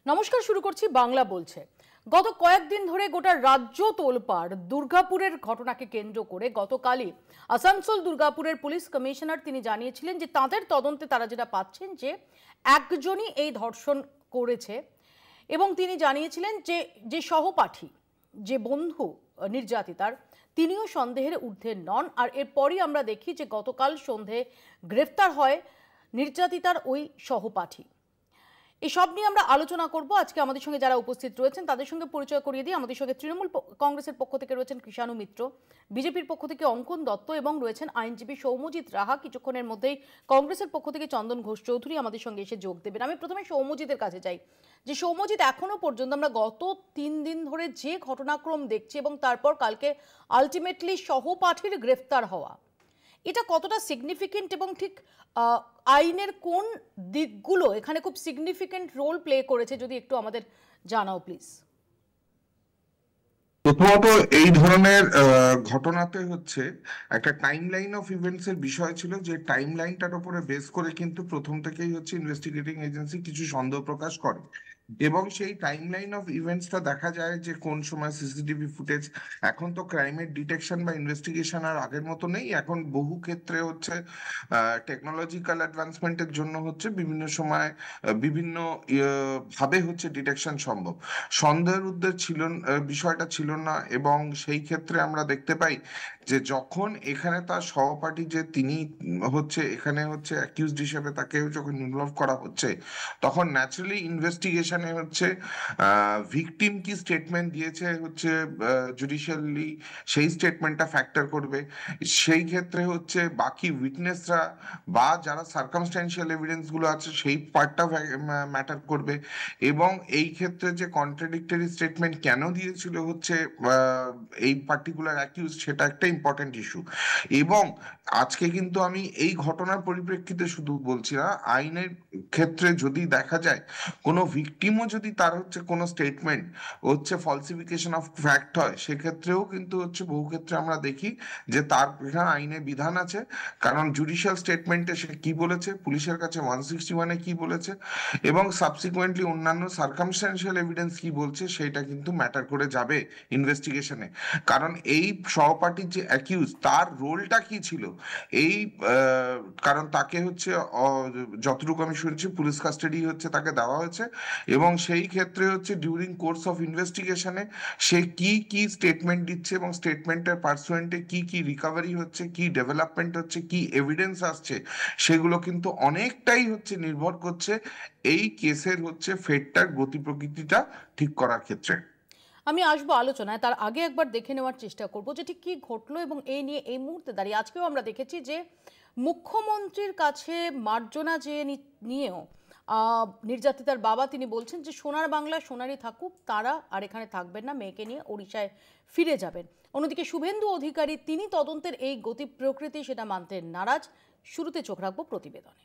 নমস্কার, শুরু করছি বাংলা বলছে। গত কয়েকদিন ধরে গোটা রাজ্য তোলপাড় দুর্গাপুরের ঘটনাকে কেন্দ্র করে। গতকালই আসানসোল দুর্গাপুরের পুলিশ কমিশনার তিনি জানিয়েছিলেন যে তাদের তদন্তে তারা যেটা পাচ্ছেন যে একজনই এই ধর্ষণ করেছে, এবং তিনি জানিয়েছিলেন যে যে সহপাঠী, যে বন্ধু নির্যাতিতার, তিনিও সন্দেহের ঊর্ধ্বে নন। আর এরপরই আমরা দেখি যে গতকাল সন্ধে গ্রেফতার হয় নির্যাতিতার ওই সহপাঠী। এসব নিয়ে আমরা আলোচনা করব। আজকে আমাদের সঙ্গে যারা উপস্থিত রয়েছেন তাদের সঙ্গে পরিচয় করিয়ে দিই। আমাদের সঙ্গে তৃণমূল কংগ্রেসের পক্ষ থেকে রয়েছেন কৃষাণু মিত্র, বিজেপির পক্ষ থেকে অঙ্কন দত্ত এবং রয়েছেন আইনজীবী সৌম্যজিৎ রাহা। কিছুক্ষণের মধ্যেই কংগ্রেসের পক্ষ থেকে চন্দন ঘোষ চৌধুরী আমাদের সঙ্গে এসে যোগ দেবেন। আমি প্রথমে সৌম্যজিতের কাছে যাই, যে সৌম্যজিৎ, এখনো পর্যন্ত আমরা গত 3 দিন ধরে যে ঘটনাক্রম দেখছি এবং তারপর কালকে আলটিমেটলি সহপাঠীর গ্রেফতার হওয়া, এটা কতটা সিগনিফিকেন্ট এবং ঠিক আইনের কোন দিকগুলো এখানে খুব সিগনিফিকেন্ট রোল প্লে করেছে, যদি একটু আমাদের জানাও প্লিজ। প্রথমত এই ধরনের ঘটনাতে হচ্ছে একটা টাইম লাইন অফ ইভেন্টস এর বিষয় ছিল, যে টাইম লাইনটার উপরে বেস করে কিন্তু প্রথম থেকেই হচ্ছে ইনভেস্টিগেটিং এজেন্সি কিছু সন্দেহ প্রকাশ করে, এবং সেই টাইম লাইন অফ ইভেন্টসটা দেখা যায় যে কোন সময় সিসিটিভি ফুটেজ। এখন তো ক্রাইমের ডিটেকশন বা ইনভেস্টিগেশন আর আগের মতো নেই, এখন বহু ক্ষেত্রে হচ্ছে টেকনোলজিক্যাল অ্যাডভান্সমেন্টের জন্য হচ্ছে বিভিন্ন সময় বিভিন্ন ভাবে হচ্ছে ডিটেকশন সম্ভব। সন্দেহের উদ্দেশ্য ছিল বিষয়টা ছিল না, এবং সেই ক্ষেত্রে আমরা দেখতে পাই যে যখন এখানে তার সহপাঠী, যে তিনি হচ্ছে এখানে হচ্ছে অ্যাকিউজড হিসেবে তাকে যখন ইনভলভ করা হচ্ছে, তখন ন্যাচারালি ইনভেস্টিগেশনে হচ্ছে ভিকটিম কি স্টেটমেন্ট দিয়েছে হচ্ছে জুডিশিয়ালি সেই স্টেটমেন্টটা ফ্যাক্টর করবে। সেই ক্ষেত্রে হচ্ছে বাকি উইটনেসরা বা যারা সার্কামস্ট্যান্সিয়াল এভিডেন্স গুলো আছে সেই পার্টটা ম্যাটার করবে, এবং এই ক্ষেত্রে যে কন্ট্রাডিক্টরি স্টেটমেন্ট কেন দিয়েছিল হচ্ছে এই পার্টিকুলার অ্যাকিউজ, সেটা একটা ইম্পর্টেন্ট ইস্যু। এবং আজকে কিন্তু আমি এই ঘটনার পরিপ্রেক্ষিতে শুধু বলছি না, আইনের ক্ষেত্রে যদি দেখা যায় কোনো ভিকটিমও যদি তার হচ্ছে কোনো স্টেটমেন্ট হচ্ছে ফলসিফিকেশন অফ ফ্যাক্ট হয়, সেক্ষেত্রেও কিন্তু হচ্ছে বহু ক্ষেত্রে আমরা দেখি যে তার আইনে বিধান আছে। কারণ জুডিশিয়াল স্টেটমেন্টে সে কি বলেছে, পুলিশের কাছে 161-এ কি বলেছে, এবং সাবসিকুয়েন্টলি অন্যান্য সার্কামস্ট্যান্সিয়াল এভিডেন্স কি বলছে, সেটা কিন্তু ম্যাটার করে যাবে ইনভেস্টিগেশনে। কারণ এই সহপাঠীর যে অ্যাকিউজ, তার রোলটা কি ছিল, এই কারণ তাকে হচ্ছে যতটুকু আমি শুনছি পুলিশ কাস্টাডি হচ্ছে তাকে দেওয়া হয়েছে, এবং সেই ক্ষেত্রে হচ্ছে ডিউরিং কোর্স অফ ইনভেস্টিগেশনে সে কি কি স্টেটমেন্ট দিচ্ছে এবং স্টেটমেন্টের পার্সুয়েন্টে কি কি রিকভারি হচ্ছে, কি ডেভেলপমেন্ট হচ্ছে, কি এভিডেন্স আসছে, সেগুলো কিন্তু অনেকটাই হচ্ছে নির্ভর করছে এই কেসের হচ্ছে ফেটটার গতি প্রকৃতিটা ঠিক করার ক্ষেত্রে। আমি আসবো আলোচনায়, তার আগে একবার দেখে নেওয়ার চেষ্টা করবো যে ঠিক কি ঘটলো এবং এই নিয়ে এই মুহূর্তে দাঁড়িয়ে আজকেও আমরা দেখেছি যে মুখ্যমন্ত্রীর কাছে মার্জনা যে নিয়েও নির্যাতিতার বাবা তিনি বলছেন যে সোনার বাংলা সোনারই থাকুক, তারা আর এখানে থাকবেন না, মেয়েকে নিয়ে ওড়িশায় ফিরে যাবেন। অন্যদিকে শুভেন্দু অধিকারী তিনি তদন্তের এই গতি প্রকৃতি সেটা মানতে নারাজ। শুরুতে চোখ রাখবো প্রতিবেদনে।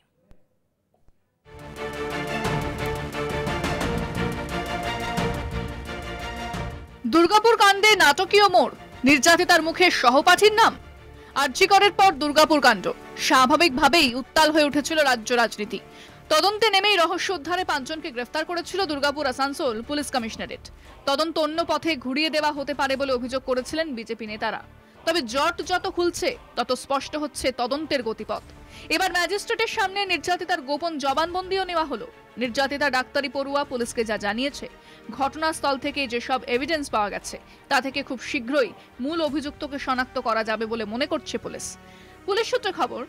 দুর্গাপুর কাণ্ডে নাটকীয় মোড়, নির্যাতিতার মুখে সহপাঠীর নাম। আরজিকরের পর দুর্গাপুর কাণ্ড, স্বাভাবিকভাবেই উত্তাল হয়ে উঠেছিল রাজ্য রাজনীতি। তদন্তে নেমেই রহস্য উদ্ধারে 5 জনকে গ্রেফতার করেছিল দুর্গাপুর আসানসোল পুলিশ কমিশনারেট। তদন্ত অন্য পথে ঘুরিয়ে দেওয়া হতে পারে বলে অভিযোগ করেছিলেন বিজেপি নেতারা। তবে জট যত খুলছে তত স্পষ্ট হচ্ছে তদন্তের গতিপথ। এবার ম্যাজিস্ট্রেটের সামনে নির্যাতিতার গোপন জবানবন্দিও নেওয়া হলো। নির্যাতিতা ডাক্তারি পড়ুয়া পুলিশকে যা জানিয়েছে, ঘটনাস্থল থেকে যেসব এভিডেন্স পাওয়া গেছে তা থেকে খুব শীঘ্রই মূল অভিযুক্তকে শনাক্ত করা যাবে বলে মনে করছে পুলিশ। পুলিশ সূত্রে খবর,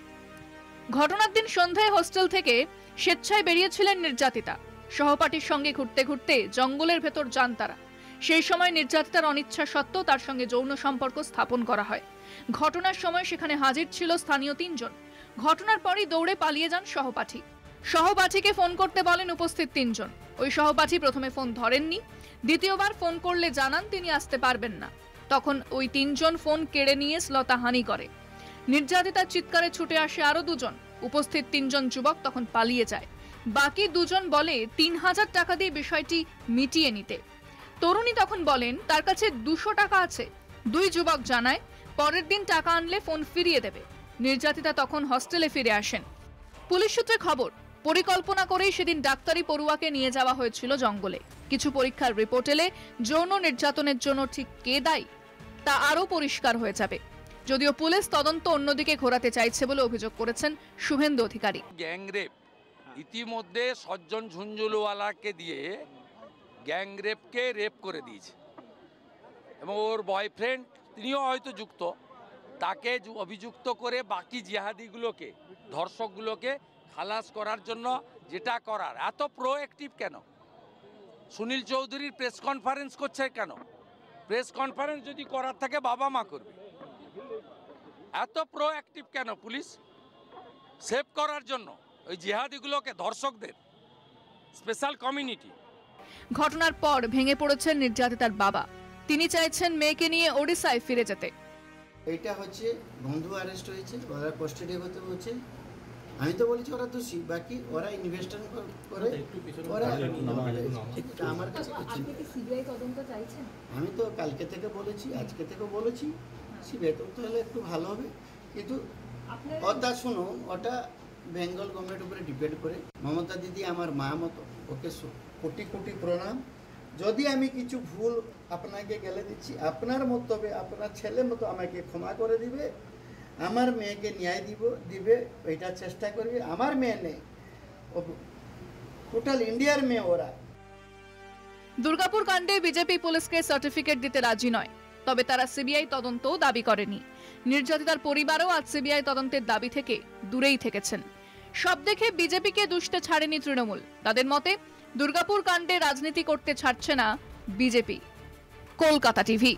ঘটনার দিন সন্ধ্যায় হোস্টেল থেকে স্বেচ্ছায় বেরিয়েছিলেন নির্যাতিতা। সহপাঠীর সঙ্গে ঘুরতে ঘুরতে জঙ্গলের ভেতর যান তারা। সেই সময় নির্যাতিতার অনিচ্ছা সত্ত্বেও তার সঙ্গে যৌন সম্পর্ক স্থাপন করা হয়। ঘটনার সময় সেখানে হাজির ছিল স্থানীয় 3 জন। ঘটনার পরই দৌড়ে পালিয়ে যান সহপাঠী। সহপাঠীকে ফোন করতে বলেন উপস্থিত 3 জন। ওই সহপাঠী প্রথমে ফোন ধরেননি, দ্বিতীয়বার ফোন করলে জানান তিনি আসতে পারবেন না। তখন ওই 3 জন ফোন কেড়ে নিয়ে শ্লীলতাহানি করে। নির্যাতিতার চিৎকারে ছুটে আসে আরো 2 জন। উপস্থিত 3 জন যুবক তখন পালিয়ে যায়। বাকি 2 জন বলে 3000 টাকা দিয়ে বিষয়টি মিটিয়ে নিতে। তরুণী তখন বলেন তার কাছে 200 টাকা আছে। 2 যুবক জানায় পরের দিন টাকা আনলে ফোন ফিরিয়ে দেবে। নির্যাতিতা তখন হস্টেলে ফিরে আসেন। পুলিশ সূত্রে খবর, পরিকল্পনা করেই সেদিন ডাক্তারি পড়ুয়াকে নিয়ে যাওয়া হয়েছিল জঙ্গলে। কিছু পরীক্ষার রিপোর্ট এলে যৌন নির্যাতনের জন্য ঠিক কে দায়ী তা আরও পরিষ্কার হয়ে যাবে। যদিও পুলিশ তদন্ত অন্যদিকে ঘোরাতে চাইছে বলে অভিযোগ করেছেন শুভেন্দু অধিকারী। গ্যাংরেপ ইতিমধ্যে সজ্জন ঝুঞ্ঝুলওয়ালাকে দিয়ে গ্যাংরেপকে রেপ করে দিয়েছে এবং ওর বয়ফ্রেন্ড তিনিও হয়তো যুক্ত, তাকে অভিযুক্ত করে বাকি জিহাদিগুলোকে, ধর্ষকগুলোকে খালাস করার জন্য যেটা করার এত প্রোঅ্যাক্টিভ কেন? সুনীল চৌধুরীর প্রেস কনফারেন্স করছে কেন? প্রেস কনফারেন্স যদি করার থাকে বাবা মা করবে। এত প্রোঅ্যাক্টিভ কেন পুলিশ? সেভ করার জন্য ওই জিহাদিগুলোকে, ধর্ষকদের, স্পেশাল কমিউনিটি। ঘটনার পর ভেঙে পড়েছেন নির্যাতিতার বাবা। তিনি চাইছেন মেয়েকে নিয়ে ওড়িশায় ফিরে যেতে। এটা হচ্ছে বন্ধু অ্যারেস্ট হয়েছে, ওরা কাস্টাডি হতে হচ্ছে। আমি তো বলেছি ওরা দোষী, বাকি ওরা ইনভেস্টিগেশন করে ওরা আমার কাছে সিবিআই তদন্ত চাইছেন। আমি তো কালকে থেকে বলেছি, আজকে থেকে বলেছি সিবিআই তদন্ত হলে একটু ভালো হবে, কিন্তু ওটা শুনো, ওটা বেঙ্গল গভর্নমেন্টের উপরে ডিপেন্ড করে। মমতা দিদি আমার মা মতো, ওকে কোটি কোটি প্রণাম। যদি আমি কিছু ভুল আপনাকে গেলে দিচ্ছি, আপনার মতবে আপনার ছেলে মতো আমাকে ক্ষমা করে দিবে, আমার মেয়েকে ন্যায় দিবে এটা চেষ্টা করবে। আমার মেয়ে নেই, টোটাল ইন্ডিয়ার মেয়ে ওরা। দুর্গাপুর কাণ্ডে বিজেপি পুলিশকে সার্টিফিকেট দিতে রাজি নয়, তবে তারা সিবিআই তদন্তও দাবি করেনি। নির্যাতিতার পরিবারও আজ সিবিআই তদন্তের দাবি থেকে দূরেই থেকেছেন। সব দেখে বিজেপিকে দুষতে ছাড়েনি তৃণমূল। তাদের মতে দুর্গাপুর কাণ্ডে রাজনীতি করতে ছাড়ছে না বিজেপি। কলকাতা টিভি।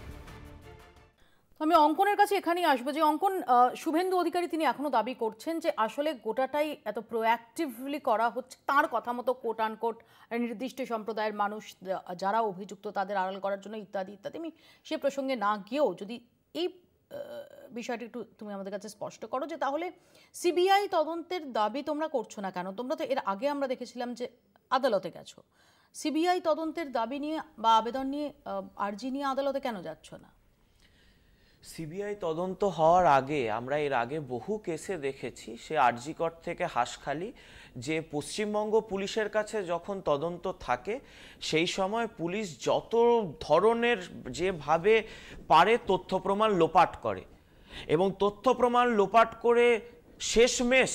আমি অঙ্কনের কাছে এখানেই আসবো যে অঙ্কন, শুভেন্দু অধিকারী তিনি এখনো দাবি করছেন যে আসলে গোটাটাই এত প্রোঅ্যাক্টিভলি করা হচ্ছে, তার কথা মতো কোট আনকোট নির্দিষ্ট সম্প্রদায়ের মানুষ যারা অভিযুক্ত তাদের আড়াল করার জন্য ইত্যাদি ইত্যাদি। আমি সে প্রসঙ্গে না গিয়েও যদি এই বিষয়টি একটু তুমি আমাদের কাছে স্পষ্ট করো যে তাহলে সিবিআই তদন্তের দাবি তোমরা করছো না কেন? তোমরা তো এর আগে আমরা দেখেছিলাম যে আদালতে গেছো, সিবিআই তদন্তের দাবি নিয়ে বা আবেদন নিয়ে, আর্জি নিয়ে আদালতে কেন যাচ্ছ না? সিবিআই তদন্ত হওয়ার আগে আমরা এর আগে বহু কেসে দেখেছি, সে আরজিকর থেকে হাসখালি, যে পশ্চিমবঙ্গ পুলিশের কাছে যখন তদন্ত থাকে সেই সময় পুলিশ যত ধরনের যেভাবে পারে তথ্য প্রমাণ লোপাট করে, এবং তথ্য প্রমাণ লোপাট করে শেষমেশ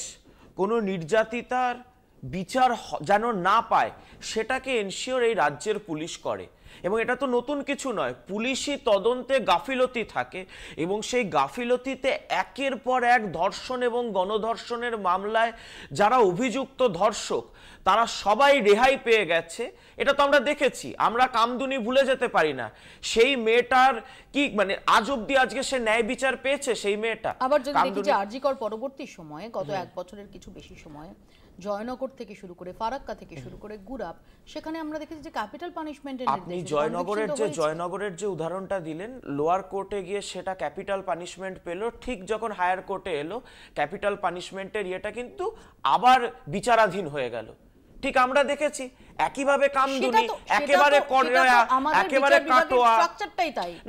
কোনো নির্যাতিতার বিচার যেন না পায় সেটাকে এনশিওর এই রাজ্যের পুলিশ করে। এবং এটা তো নতুন কিছু নয়, পুলিশি তদন্তে গাফিলতি থাকে এবং সেই গাফিলতিতে একের পর এক ধর্ষণ এবং গণধর্ষণের মামলায় যারা অভিযুক্ত ধর্ষক তারা সবাই রেহাই পেয়ে গেছে। এটা তো আমরা দেখেছি, আমরা কামদুনি ভুলে যেতে পারি না। সেই মেয়েটার কি মানে আজ অব্দি আজকে সে ন্যায় বিচার পেয়েছে সেই মেয়েটা? আবার যদি দেখি যে আরজিকর পরবর্তী সময়ে গত এক বছরের কিছু বেশি সময়ে জয়নগর থেকে শুরু করে ফারাক্কা থেকে শুরু করে গুরাব, সেখানে আমরা দেখেছি যে ক্যাপিটাল পানিশমেন্টের আপনি জয়নগরের যে উদাহরণটা দিলেন, লোয়ার কোর্টে গিয়ে সেটা ক্যাপিটাল পানিশমেন্ট পেল, ঠিক যখন হায়ার কোর্টে এলো ক্যাপিটাল পানিশমেন্টের ইয়েটা কিন্তু আবার বিচারাধীন হয়ে গেল। ঠিক আমরা দেখেছি একইভাবে কামদুনি, একেবারে কড়া, একেবারে কাটোয়া।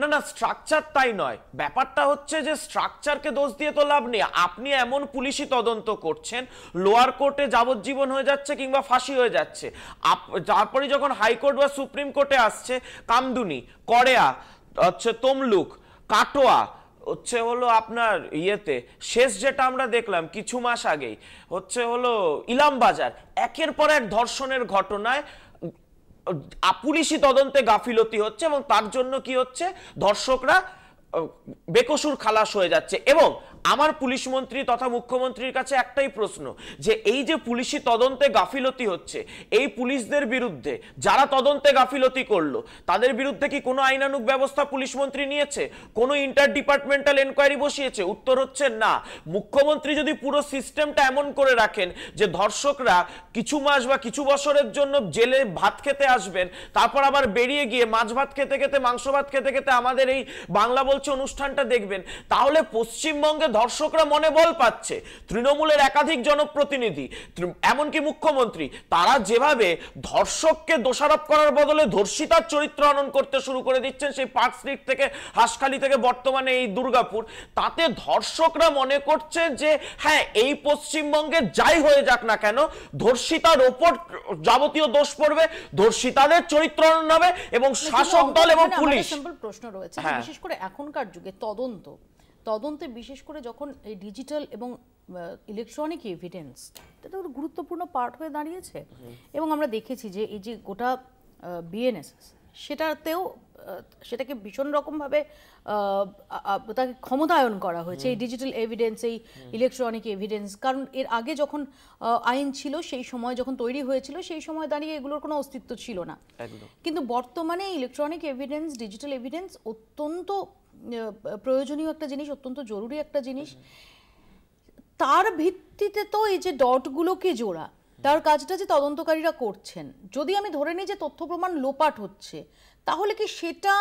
না না, স্ট্রাকচার তাই নয়, ব্যাপারটা হচ্ছে যে স্ট্রাকচারকে দোষ দিয়ে তো লাভ নেই। আপনি এমন পুলিশি তদন্ত করছেন, লোয়ার কোর্টে যাবজ্জীবন হয়ে যাচ্ছে কিংবা ফাঁসি হয়ে যাচ্ছে, তারপরে যখন হাইকোর্ট বা সুপ্রিম কোর্টে আসছে কামদুনি, কড়েয়া, হচ্ছে তমলুক, কাটোয়া, হচ্ছে হলো আপনার ইয়েতে শেষ যেটা আমরা দেখলাম কিছু মাস আগেই হচ্ছে হলো ইলামবাজার, একের পর এক ধর্ষণের ঘটনায় পুলিশি তদন্তে গাফিলতি হচ্ছে এবং তার জন্য কি হচ্ছে, ধর্ষকরা বেকসুর খালাস হয়ে যাচ্ছে। এবং আমার পুলিশ মন্ত্রী তথা মুখ্যমন্ত্রীর কাছে একটাই প্রশ্ন, যে এই যে পুলিশি তদন্তে গাফিলতি হচ্ছে, এই পুলিশদের বিরুদ্ধে যারা তদন্তে গাফিলতি করলো তাদের বিরুদ্ধে কি কোনো আইনানুগ ব্যবস্থা পুলিশ মন্ত্রী নিয়েছে? কোনো ইন্টার ডিপার্টমেন্টাল এনকোয়ারি বসিয়েছে? উত্তর হচ্ছে না। মুখ্যমন্ত্রী যদি পুরো সিস্টেমটা এমন করে রাখেন যে ধর্ষকরা কিছু মাস বা কিছু বছরের জন্য জেলে ভাত খেতে আসবেন, তারপর আবার বেরিয়ে গিয়ে মাছ ভাত খেতে খেতে, মাংস ভাত খেতে খেতে আমাদের এই বাংলা বলছে অনুষ্ঠানটা দেখবেন, তাহলে পশ্চিমবঙ্গে ধর্ষকরা মনে বল পাচ্ছে। তৃণমূলের একাধিক জনপ্রতিনিধি, এমনকি মুখ্যমন্ত্রী, তারা যেভাবে ধর্ষককে দোষারোপ করার বদলে ধর্ষিতার চরিত্র হনন করতে শুরু করে দিচ্ছেন, সেই পার্ক স্ট্রিট থেকে হাসখালি থেকে বর্তমানে এই দুর্গাপুর, তাতে ধর্ষকরা মনে করছে যে হ্যাঁ, এই পশ্চিমবঙ্গে যাই হয়ে যাক না কেন, ধর্ষিতার ওপর যাবতীয় দোষ পড়বে, ধর্ষিতাদের চরিত্র হনন হবে এবং শাসক দল এবং পুলিশ। সিম্পল প্রশ্ন রয়েছে, হ্যাঁ। বিশেষ করে এখনকার যুগে তদন্তে বিশেষ করে যখন এই ডিজিটাল এবং ইলেকট্রনিক এভিডেন্স, এটা তো গুরুত্বপূর্ণ পার্ট হয়ে দাঁড়িয়েছে। এবং আমরা দেখেছি যে এই যে গোটা বিএনএসএস, সেটাকে ভীষণ রকমভাবে তাকে ক্ষমতায়ন করা হয়েছে, এই ডিজিটাল এভিডেন্স, এই ইলেকট্রনিক এভিডেন্স। কারণ এর আগে যখন আইন ছিল, সেই সময় যখন তৈরি হয়েছিল, সেই সময় দাঁড়িয়ে এগুলোর কোনো অস্তিত্ব ছিল না। কিন্তু বর্তমানে ইলেকট্রনিক এভিডেন্স, ডিজিটাল এভিডেন্স অত্যন্ত প্রয়োজনীয় একটা জিনিস, অত্যন্ত জরুরি একটা জিনিস। তার ভিত্তিতে তো এই যে ডটগুলোকে জোড়া, তার কাজটা যে তদন্তকারীরা করছেন, যদি আমি ধরে নিই যে তথ্য প্রমাণ লোপাট হচ্ছে, তাহলে কি সেটা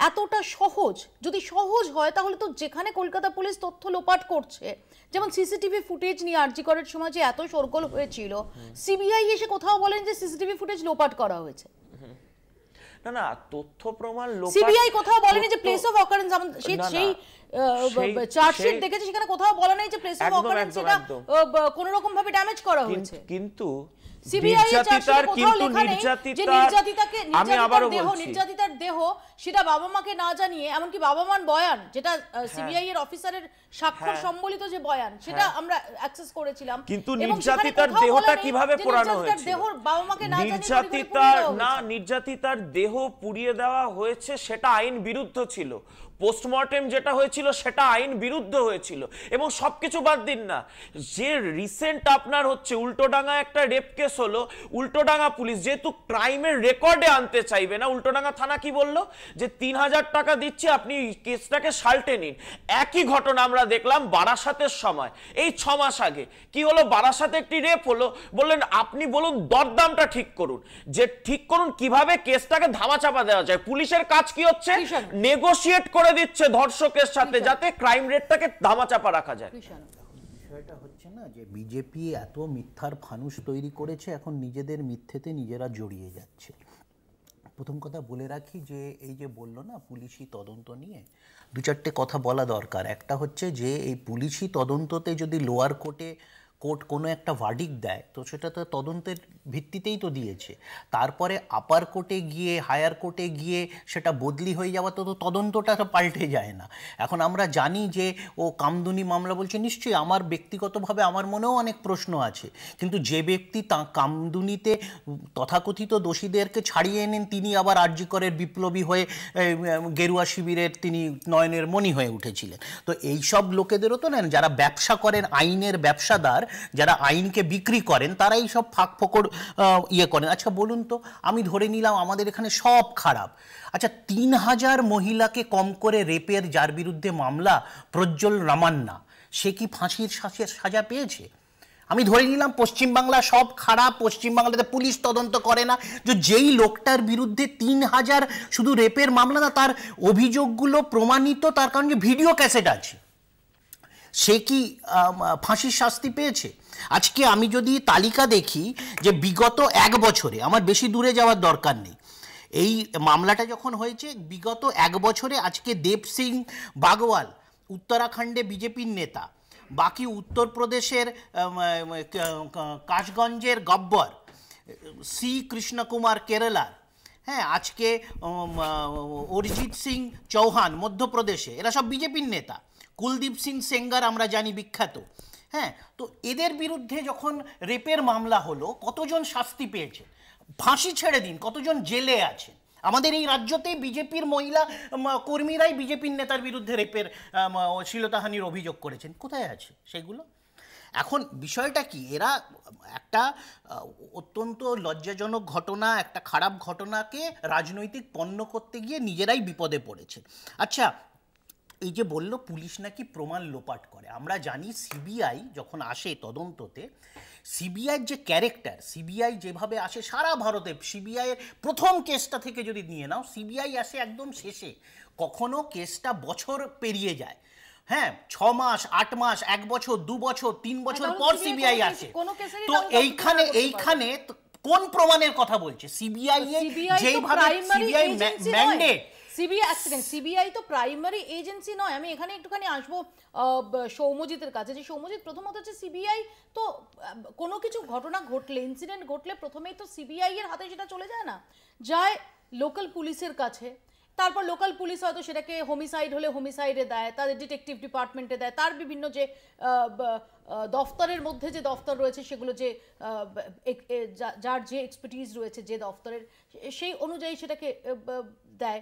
এতটা সহজ? যদি সহজ হয়, তাহলে তো যেখানে কলকাতা পুলিশ তথ্য লোপাট করছে, যেমন সিসিটিভি ফুটেজ নিয়ে আরজি করের সময় যে এত শোরগোল হয়েছিল, সিবিআই এসে কোথাও বলেন যে সিসিটিভি ফুটেজ লোপাট করা হয়েছে। না না, তথ্য প্রমাণ লোপাট, সিবিআই কোথাও বলেনি যে প্লেস অফ অকারেন্স, সেই চার্জশিট দেখেছি, সেখানে কোথাও বলা নেই যে প্লেস অফ অকারেন্স এটা কোনো রকম ভাবে ড্যামেজ করা হয়েছে। কিন্তু নির্যাতিতার দেহ সেটা বাবা মাকে না জানিয়ে, এমনকি বাবা মার বয়ান, যেটা সিবিআই এর অফিসারের স্বাক্ষর সম্বলিত যে বয়ান, সেটা আমরা অ্যাক্সেস করেছিলাম। কিন্তু নির্যাতিতার দেহটা কিভাবে পোড়ানো হয়েছে? বাবা মাকে না নির্যাতিতার দেহ পুড়িয়ে দেওয়া হয়েছে, সেটা আইন বিরুদ্ধ ছিল। পোস্টমর্টেম যেটা হয়েছিল সেটা আইন বিরুদ্ধ হয়েছিল। এবং সবকিছু বাদ দিন না, যে রিসেন্ট আপনার হচ্ছে উল্টোডাঙ্গা একটা রেপ কেস হলো, উল্টোডাঙ্গা পুলিশ যেহেতু ক্রাইমের রেকর্ডে আনতে চাইবে না, উল্টোডাঙ্গা থানা কি বললো যে ৩,০০০ টাকা দিচ্ছি, আপনি কেসটাকে সাল্টে নিন। একই ঘটনা আমরা দেখলাম বারাসাতের সময়, এই ৬ মাস আগে কি হলো, বারাসাতে একটি রেপ হলো, বললেন আপনি বলুন দরদামটা ঠিক করুন, যে ঠিক করুন কিভাবে কেসটাকে ধামাচাপা দেওয়া যায়। পুলিশের কাজ কি হচ্ছে, নেগোশিয়েট করে দিচ্ছে ধর্ষকের সাথে, যাতে ক্রাইম রেটটাকে ধামাচাপা রাখা যায়। বিষয়টা হচ্ছে না যে বিজেপি এত মিথ্যার ফানুস তৈরি করেছে, এখন নিজেদের মিথ্যেতে নিজেরা জড়িয়ে যাচ্ছে। প্রথম কথা বলে রাখি যে এই যে বললো না পুলিশি তদন্ত নিয়ে, ২-৪টে কথা বলা দরকার। একটা হচ্ছে যে এই পুলিশি তদন্ততে যদি লোয়ার কোর্ট কোনো একটা ভার্ডিক্ট দেয়, তো সেটা তো তদন্তের ভিত্তিতেই তো দিয়েছে। তারপরে আপার কোর্টে গিয়ে, হায়ার কোর্টে গিয়ে সেটা বদলি হয়ে যাওয়া, তো তদন্তটা তো পাল্টে যায় না। এখন আমরা জানি যে ও কামদুনি মামলা বলছে, নিশ্চয়ই আমার ব্যক্তিগতভাবে আমার মনেও অনেক প্রশ্ন আছে, কিন্তু যে ব্যক্তি কামদুনিতে তথাকথিত দোষীদেরকে ছাড়িয়ে এনেন, তিনি আবার আরজি করের বিপ্লবী হয়ে গেরুয়া শিবিরের তিনি নয়নের মণি হয়ে উঠেছিলেন। তো এইসব লোকেদেরও তো নেন, যারা ব্যবসা করেন, আইনের ব্যবসাদার, যারা আইনকে বিক্রি করেন, তারা এই সব ফাঁক ফোকর করেন। আচ্ছা বলুন তো, আমি ধরে নিলাম আমাদের এখানে সব খারাপ, আচ্ছা ৩,০০০ মহিলাকে কম করে রেপের যার বিরুদ্ধে মামলা, প্রজ্জ্বল রামান্না, সে কি ফাঁসির সাজা পেয়েছে? আমি ধরে নিলাম পশ্চিমবাংলা সব খারাপ, পশ্চিমবাংলাতে পুলিশ তদন্ত করে না, যে যেই লোকটার বিরুদ্ধে ৩,০০০ শুধু রেপের মামলা না, তার অভিযোগগুলো প্রমাণিত, তার কারণে ভিডিও ক্যাসেট আছে, সে কি ফাঁসির শাস্তি পেয়েছে? আজকে আমি যদি তালিকা দেখি যে বিগত ১ বছরে, আমার বেশি দূরে যাওয়ার দরকার নেই, এই মামলাটা যখন হয়েছে বিগত ১ বছরে, আজকে দেব সিং বাগওয়াল উত্তরাখণ্ডে বিজেপির নেতা, বাকি উত্তরপ্রদেশের কাশগঞ্জের গব্বর, সি কৃষ্ণকুমার কেরালার, হ্যাঁ আজকে অরিজিৎ সিং চৌহান মধ্যপ্রদেশে, এরা সব বিজেপির নেতা, কুলদীপ সিং সেঙ্গার আমরা জানি বিখ্যাত। হ্যাঁ, তো এদের বিরুদ্ধে যখন রেপের মামলা হলো, কতজন শাস্তি পেয়েছে? ফাঁসি ছেড়ে দিন, কতজন জেলে আছে? আমাদের এই রাজ্যতে বিজেপির মহিলা কর্মীরাই বিজেপির নেতার বিরুদ্ধে রেপের শ্লীলতাহানির অভিযোগ করেছেন, কোথায় আছে সেগুলো? এখন বিষয়টা কি, এরা একটা অত্যন্ত লজ্জাজনক ঘটনা, একটা খারাপ ঘটনাকে রাজনৈতিক পণ্য করতে গিয়ে নিজেরাই বিপদে পড়েছে। আচ্ছা, এই যে বলল পুলিশ নাকি প্রমাণ লোপাট করে, আমরা জানি সিবিআই যখন আসে তদন্ততে, সিবিআইয়ের যে ক্যারেক্টার, সিবিআই যেভাবে আসে সারা ভারতে, সিবিআইয়ের প্রথম কেসটা থেকে যদি নিয়ে নাও, সিবিআই আসে একদম শেষে, কখনো কেসটা বছর পেরিয়ে যায়। হ্যাঁ 6 মাস 8 মাস 1 বছর 2 বছর 3 বছর পর সিবিআই আছে। তো এইখানে কোন প্রমাণের কথা বলছে সিবিআই? যেইভাবে সিবিআই ম্যান্ডেট, সিবিআই তো প্রাইমারি এজেন্সি নয়। আমি এখানে একটুখানি আসবো সৌম্যজিতের কাছে, যে সৌম্যজিৎ প্রথমত হচ্ছে সিবিআই তো কোনো কিছু ঘটনা ঘটলে, ইনসিডেন্ট ঘটলে প্রথমেই তো সিবিআই এর হাতে সেটা চলে যায় না, যায় লোকাল পুলিশের কাছে। তারপর লোকাল পুলিশ হয়তো সেটাকে হোমিসাইড হলে হোমিসাইডে দেয়, তাদের ডিটেকটিভ ডিপার্টমেন্টে দেয়, তার বিভিন্ন যে দফতরের মধ্যে যে দফতর রয়েছে সেগুলো যে যার যে এক্সপার্টিজ রয়েছে যে দফতরের, সেই অনুযায়ী সেটাকে দেয়।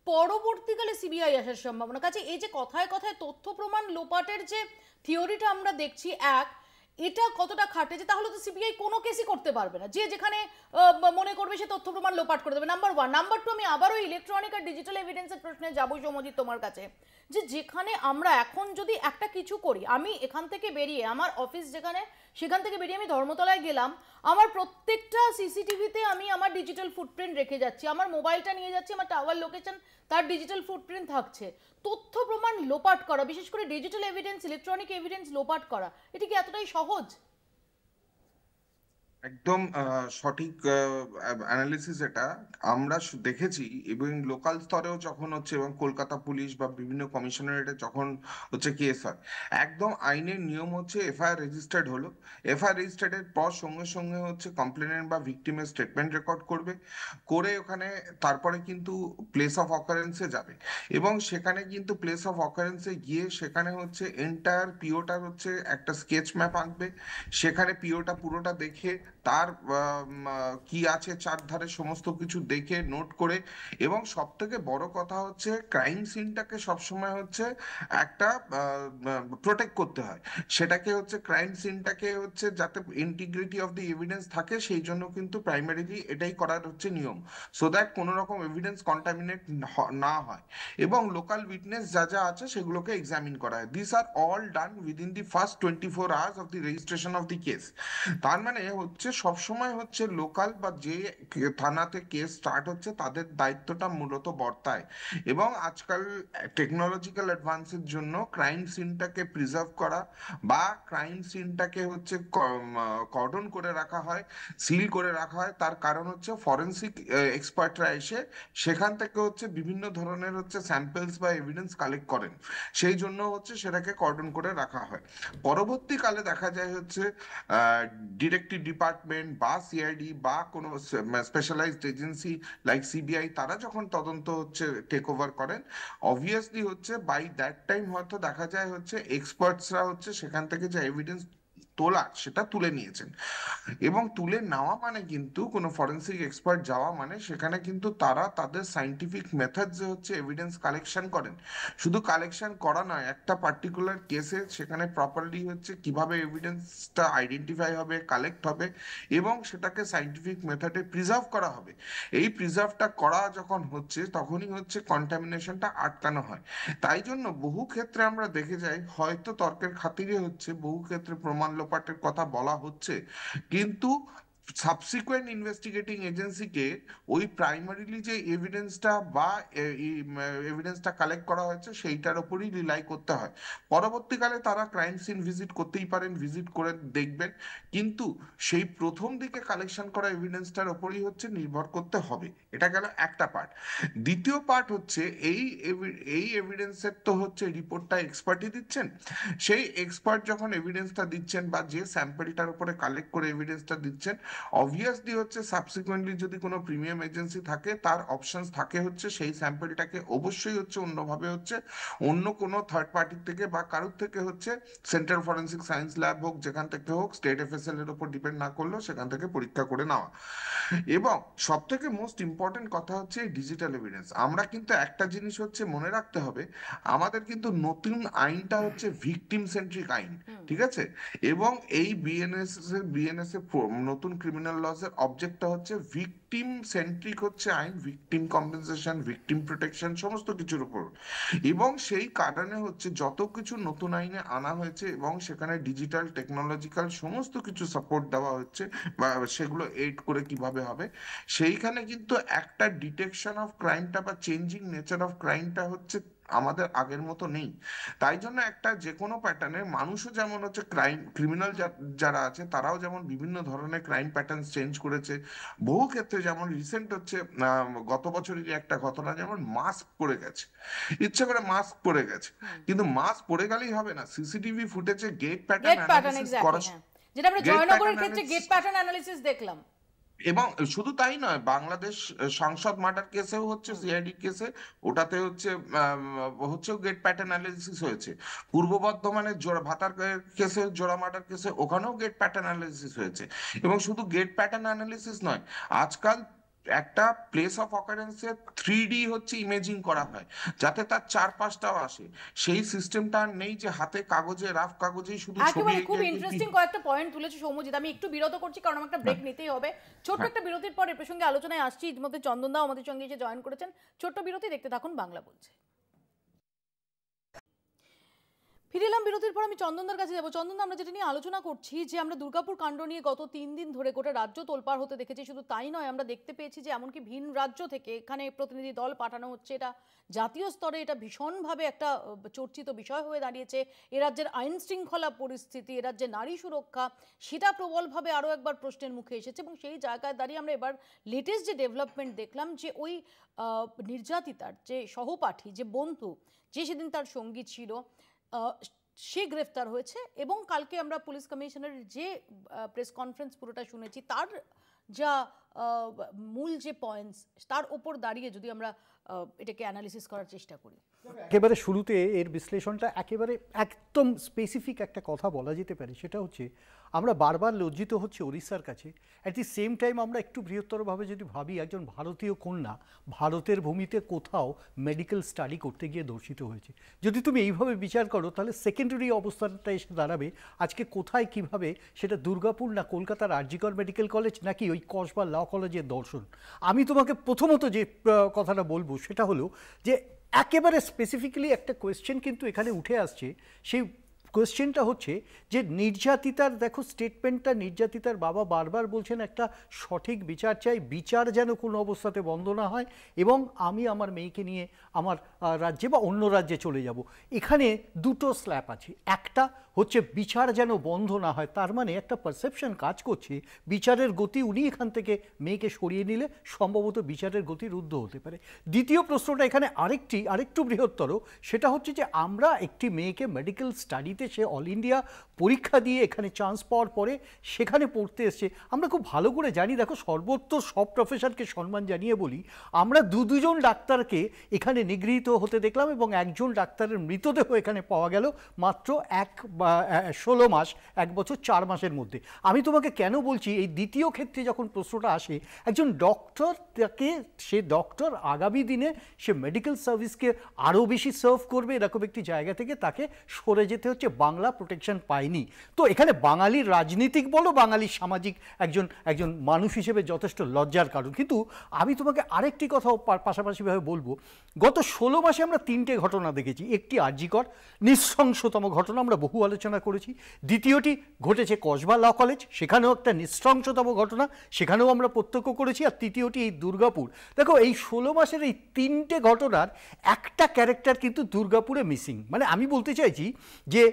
পরবর্তীকালে সিবিআই আসার সম্ভাবনা। কাছে এই যে কথায় কথায় তথ্য প্রমাণ লোপাটের যে থিওরিটা আমরা দেখছি, এটা কতটা খাটে যে তাহলে তো সিবিআই কোনো কেসই করতে পারবে না, যে যেখানে মনে করবে সে তথ্য প্রমাণ লোপাট করে দেবে, নাম্বার 1। নাম্বার 2, আমি আবারও ইলেকট্রনিক আর ডিজিটাল এভিডেন্সের প্রশ্নে যাবো সৌম্যজিৎ তোমার কাছে, যে যেখানে আমরা এখন যদি একটা কিছু করি, আমি এখান থেকে বেরিয়ে আমার অফিস যেখানে, সেখান থেকে বেরিয়ে আমি ধর্মতলায় গেলাম, আমার প্রত্যেকটা সিসিটিভিতে আমি আমার ডিজিটাল ফুটপ্রিন্ট রেখে যাচ্ছি, আমার মোবাইলটা নিয়ে যাচ্ছি, আমার টাওয়ার লোকেশন তার ডিজিটাল ফুটপ্রিন্ট থাকছে। তথ্য প্রমাণ লোপাট করা, বিশেষ করে ডিজিটাল এভিডেন্স, ইলেকট্রনিক এভিডেন্স লোপাট করা, এটা কি এতটাই সহজ? একদম সঠিক অ্যানালিসিস। এটা আমরা দেখেছি এবং লোকাল স্তরেও যখন হচ্ছে, এবং কলকাতা পুলিশ বা বিভিন্ন কমিশনারেটে যখন হচ্ছে কেস হয়, একদম আইনের নিয়ম হচ্ছে এফআইআর রেজিস্টার্ড হলো, এফআইআর রেজিস্টার্ডের পর সঙ্গে সঙ্গে হচ্ছে কমপ্লেনেন্ট বা ভিকটিমের স্টেটমেন্ট রেকর্ড করবে, করে ওখানে তারপরে কিন্তু প্লেস অফ অকারেন্সে যাবে, এবং সেখানে কিন্তু প্লেস অফ অকারেন্সে গিয়ে সেখানে হচ্ছে এন্টায়ার পিওটার হচ্ছে একটা স্কেচ ম্যাপ আঁকবে, সেখানে পিওটা পুরোটা দেখে তার কি আছে চারধারে সমস্ত কিছু দেখে নোট করে, এবং সব থেকে বড় কথা হচ্ছে ক্রাইম সিনটাকে সবসময় হচ্ছে একটা প্রোটেক্ট করতে হয়, সেটাকে হচ্ছে ক্রাইম সিনটাকে হচ্ছে যাতে ইন্টিগ্রিটি অফ দি এভিডেন্স থাকে, সেই জন্য কিন্তু প্রাইমারিলি এটাই করার হচ্ছে নিয়ম, সো দ্যাট কোনো রকম এভিডেন্স কন্টামিনেট না হয়, এবং লোকাল উইটনেস যা যা আছে সেগুলোকে এক্সামিন করা হয়। This are all done within the first 24 hours of the registration of the case. তার মানে হচ্ছে সবসময় হচ্ছে লোকাল বা যে থানাতে কেস স্টার্ট হচ্ছে তাদের দায়িত্বটা মূলত বর্তায়, এবং আজকাল টেকনোলজিক্যাল অ্যাডভান্সের জন্য ক্রাইম সিনটাকে প্রিজার্ভ করা বা ক্রাইম সিনটাকে হচ্ছে কর্ডন করে রাখা হয়, সিল করে রাখা হয়। তার কারণ হচ্ছে ফরেন্সিক এক্সপার্টরা এসে সেখান থেকে হচ্ছে বিভিন্ন ধরনের হচ্ছে স্যাম্পলস বা এভিডেন্স কালেক্ট করেন, সেই জন্য হচ্ছে সেটাকে কর্ডন করে রাখা হয়। পরবর্তীকালে দেখা যায় হচ্ছে ডিটেকটিভ ডিপার্টমেন্ট বা সিআইডি বা কোনো স্পেশালাইজড এজেন্সি লাইক সিবিআই তারা যখন তদন্ত হচ্ছে টেক ওভার করেন, অবভিয়াসলি হচ্ছে বাই দ্যাট টাইম হয়তো দেখা যায় হচ্ছে এক্সপার্টসরা হচ্ছে সেখান থেকে যে এভিডেন্স তোলা সেটা তুলে নিয়েছেন, এবং তুলে নেওয়া মানে কিন্তু কোনো ফরেন্সিক এক্সপার্ট যাওয়া মানে সেখানে কিন্তু তারা তাদের সাইন্টিফিক মেথড যে হচ্ছে এভিডেন্স কালেকশন করেন, শুধু কালেকশন করা নয়, একটা পার্টিকুলার কেসে সেখানে প্রপারলি হচ্ছে কিভাবে এভিডেন্সটা আইডেন্টিফাই হবে, কালেক্ট হবে, এবং সেটাকে সাইন্টিফিক মেথডে প্রিজার্ভ করা হবে। এই প্রিজার্ভটা করা যখন হচ্ছে তখনই হচ্ছে কন্টামিনেশনটা আটকানো হয়। তাই জন্য বহু ক্ষেত্রে আমরা দেখে যাই হয়তো তর্কের খাতিরে হচ্ছে বহু ক্ষেত্রে প্রমাণ লোপাটের কথা বলা হচ্ছে, কিন্তু সাবসিকুয়েন্ট ইনভেস্টিগেটিং এজেন্সিকে ওই প্রাইমারিলি যে এভিডেন্সটা বা এভিডেন্সটা কালেক্ট করা হয়েছে সেইটার উপরই রিলাই করতে হয়। পরবর্তীকালে তারা ক্রাইম সিন ভিজিট করতেই পারেন, ভিজিট করে দেখবেন, কিন্তু সেই প্রথম দিকে কালেকশন করা এভিডেন্সটার উপরই হচ্ছে নির্ভর করতে হবে। এটা গেল একটা পার্ট। দ্বিতীয় পার্ট হচ্ছে এই এভিডেন্সের তো হচ্ছে রিপোর্টটা এক্সপার্টই দিচ্ছেন, সেই এক্সপার্ট যখন এভিডেন্সটা দিচ্ছেন বা যে স্যাম্পলটার উপরে কালেক্ট করে এভিডেন্সটা দিচ্ছেন, অবভিয়াসলি হচ্ছে সাবসিকুয়েন্টলি যদি কোনো প্রিমিয়াম এজেন্সি থাকে তার অপশনস থাকে হচ্ছে সেই স্যাম্পলটাকে অবশ্যই হচ্ছে অন্যভাবে হচ্ছে অন্য কোনো থার্ড পার্টির থেকে বা কারোর থেকে হচ্ছে সেন্ট্রাল ফরেন্সিক সায়েন্স ল্যাব হোক, যেখান থেকে হোক, স্টেট এফএসএল এর উপর ডিপেন্ড না করলেও সেখান থেকে পরীক্ষা করে নেওয়া। এবং সব থেকে মোস্ট ইম্পর্টেন্ট কথা হচ্ছে ডিজিটাল এভিডেন্স। আমরা কিন্তু একটা জিনিস হচ্ছে মনে রাখতে হবে, আমাদের কিন্তু নতুন আইনটা হচ্ছে ভিকটিম সেন্ট্রিক আইন, ঠিক আছে, এবং এই বিএনএস এর নতুন ক্রিমিনাল লস এর অবজেক্টটা হচ্ছে ভিকটিম সেন্ট্রিক হচ্ছে আইন, ভিকটিম কম্পেনসেশন, ভিকটিম প্রোটেকশন, সমস্ত কিছুর উপর। এবং সেই কারণে হচ্ছে যত কিছু নতুন আইনে আনা হয়েছে এবং সেখানে ডিজিটাল টেকনোলজিক্যাল সমস্ত কিছু সাপোর্ট দেওয়া হচ্ছে বা সেগুলো এইড করে কিভাবে হবে, সেইখানে কিন্তু একটা ডিটেকশন অফ ক্রাইমটা বা চেঞ্জিং নেচার অফ ক্রাইমটা হচ্ছে আমাদের আগের মতো নেই। তাই জন্য একটা যে কোনো প্যাটার্নে মানুষও যেমন হচ্ছে ক্রিমিনাল যারা আছে তারাও যেমন বিভিন্ন ধরনের ক্রাইম প্যাটার্ন চেঞ্জ করেছে। বহু ক্ষেত্রে যেমন রিসেন্ট হচ্ছে গত বছরের একটা ঘটনা, যেমন মাস্ক পরে গেছে, ইচ্ছে করে মাস্ক পরে গেছে, কিন্তু মাস্ক পরে গেলেই হবে না, সিসিটিভি ফুটেজে গেট প্যাটার্ন অ্যানালিসিস করা, যেটা আমরা জয়নগরের ক্ষেত্রে গেট প্যাটার্ন অ্যানালিসিস দেখলাম। এবং শুধু তাই নয়, বাংলাদেশ সংসদ মার্ডার কেসেও হচ্ছে, সিআইডি কেসে ওটাতে হচ্ছে গেট প্যাটার্ন অ্যানালিসিস হয়েছে। পূর্ব বর্ধমানের জোড়া ভাতার কেসে, জোড়া মার্ডার কেসে, ওখানেও গেট প্যাটার্ন অ্যানালিসিস হয়েছে। এবং শুধু গেট প্যাটার্ন অ্যানালিসিস নয়, আজকাল একটা প্লেস অফ অকারেন্সে 3D হচ্ছে ইমেজিং করা হয়, যাতে তার চারপাশটাও আসে। সেই সিস্টেমটা নেই যে হাতে কাগজে, রাফ কাগজেই শুধু ছবি। একেবারে খুব ইন্টারেস্টিং কয়েকটা পয়েন্ট তুলেছে সৌম্যজিৎ। আমি একটু বিরত করছি কারণ আমাকে একটা ব্রেক নিতেই হবে। ছোট্ট একটা বিরতির পর এ প্রসঙ্গে আলোচনায় আসছি। ইতিমধ্যে চন্দন দাও আমাদের সঙ্গে এসে জয়েন করেছেন। ছোট্ট বিরতি, দেখতে থাকুন বাংলা বলছে। ফিরে এলাম বিরতির পর। আমি চন্দনদার কাছে যাবো। চন্দনদা, আমরা যেটা নিয়ে আলোচনা করছি যে আমরা দুর্গাপুর কাণ্ড নিয়ে গত 3 দিন ধরে গোটা রাজ্য তোলপাড় হতে দেখেছি। শুধু তাই নয়, আমরা দেখতে পেয়েছি যে এমনকি ভিন রাজ্য থেকে এখানে প্রতিনিধি দল পাঠানো হচ্ছে। এটা জাতীয় স্তরে এটা ভীষণভাবে একটা চর্চিত বিষয় হয়ে দাঁড়িয়েছে। এ রাজ্যের আইন শৃঙ্খলা পরিস্থিতি, এ রাজ্যের নারী সুরক্ষা, সেটা প্রবলভাবে আরও একবার প্রশ্নের মুখে এসেছে। এবং সেই জায়গায় দাঁড়িয়ে আমরা এবার লেটেস্ট যে ডেভেলপমেন্ট দেখলাম, যে ওই নির্যাতিতার যে সহপাঠী, যে বন্ধু, যে সেদিন তার সঙ্গী ছিল, সে গ্রেফতার হয়েছে। এবং কালকে আমরা পুলিশ কমিশনারের যে প্রেস কনফারেন্স পুরোটা শুনেছি, তার যা মূল যে পয়েন্টস, তার ওপর দাঁড়িয়ে যদি আমরা এটাকে অ্যানালিসিস করার চেষ্টা করি। একেবারে শুরুতে এর বিশ্লেষণটা একেবারে একদম স্পেসিফিক একটা কথা বলা যেতে পারে, সেটা হচ্ছে আমরা বারবার লজ্জিত হচ্ছে ওড়িশার কাছে। অ্যাট দি সেম টাইম আমরা একটু বৃহত্তরভাবে যদি ভাবি, একজন ভারতীয় কন্যা ভারতের ভূমিতে কোথাও মেডিকেল স্টাডি করতে গিয়ে ধর্ষিত হয়েছে। যদি তুমি এইভাবে বিচার করো, তাহলে সেকেন্ডারি অবস্থাটা এসে দাঁড়াবে আজকে কোথায় কিভাবে, সেটা দুর্গাপুর না কলকাতার আরজিকর মেডিকেল কলেজ নাকি ওই কসবা ল কলেজের দর্শন। আমি তোমাকে প্রথমত যে কথাটা বলবো সেটা হলো যে একেবারে স্পেসিফিক্যালি একটা কোয়েশ্চেন কিন্তু এখানে উঠে আসছে। সেই কোয়েশ্চেনটা হচ্ছে যে নির্যাতিতার, দেখো স্টেটমেন্টটা, নির্যাতিতার বাবা বারবার বলছেন একটা সঠিক বিচার চাই, বিচার যেন কোনো অবস্থাতে বন্ধ না হয়, এবং আমি আমার মেয়েকে নিয়ে আমার রাজ্যে বা অন্য রাজ্যে চলে যাব। এখানে দুটো স্ল্যাপ আছে। একটা হচ্ছে বিচার যেন বন্ধ না হয়, তার মানে একটা পারসেপশন কাজ করছে বিচারের গতি, উনি এখান থেকে মেয়েকে সরিয়ে নিলে সম্ভবত বিচারের গতি রুদ্ধ হতে পারে। দ্বিতীয় প্রশ্নটা এখানে আরেকটু বৃহত্তর, সেটা হচ্ছে যে আমরা একটি মেয়েকে মেডিকেল স্টাডিতে, সে অল ইন্ডিয়া পরীক্ষা দিয়ে এখানে চান্স পাওয়ার পরে সেখানে পড়তে এসছে। আমরা খুব ভালো করে জানি, দেখো সর্বত্র সব প্রফেশনকে সম্মান জানিয়ে বলি, আমরা দুজন ডাক্তারকে এখানে নিগৃহীত হতে দেখলাম এবং একজন ডাক্তারের মৃতদেহ এখানে পাওয়া গেল মাত্র 16 মাস, 1 বছর 4 মাসের মধ্যে। আমি তোমাকে কেন বলছি, এই দ্বিতীয় ক্ষেত্রে যখন প্রশ্নটা আসে, একজন ডক্টর, তাকে, সে ডক্টর আগামী দিনে সে মেডিকেল সার্ভিসকে আরও বেশি সার্ভ করবে, এরকম একটি জায়গা থেকে তাকে সরে যেতে হচ্ছে। বাংলা প্রোটেকশন পায়নি। তো এখানে বাঙালির রাজনীতিক বলো, বাঙালির সামাজিক একজন মানুষ হিসেবে যথেষ্ট লজ্জার কারণ। কিন্তু আমি তোমাকে আরেকটি কথাও পাশাপাশিভাবে বলবো, গত 16 মাসে আমরা 3টে ঘটনা দেখেছি। একটি আরজিকর, নৃশংসতম ঘটনা, আমরা বহু আলোচনা করেছি। দ্বিতীয়টি ঘটেছে কসবা ল কলেজ, সেখানেও একটা নৃশংসতম ঘটনা, সেখানেও আমরা প্রত্যক্ষ করেছি। আর তৃতীয়টি এই দুর্গাপুর। দেখো এই 16 মাসের এই 3টে ঘটনার একটা ক্যারেক্টার কিন্তু দুর্গাপুরে মিসিং। মানে আমি বলতে চাইছি যে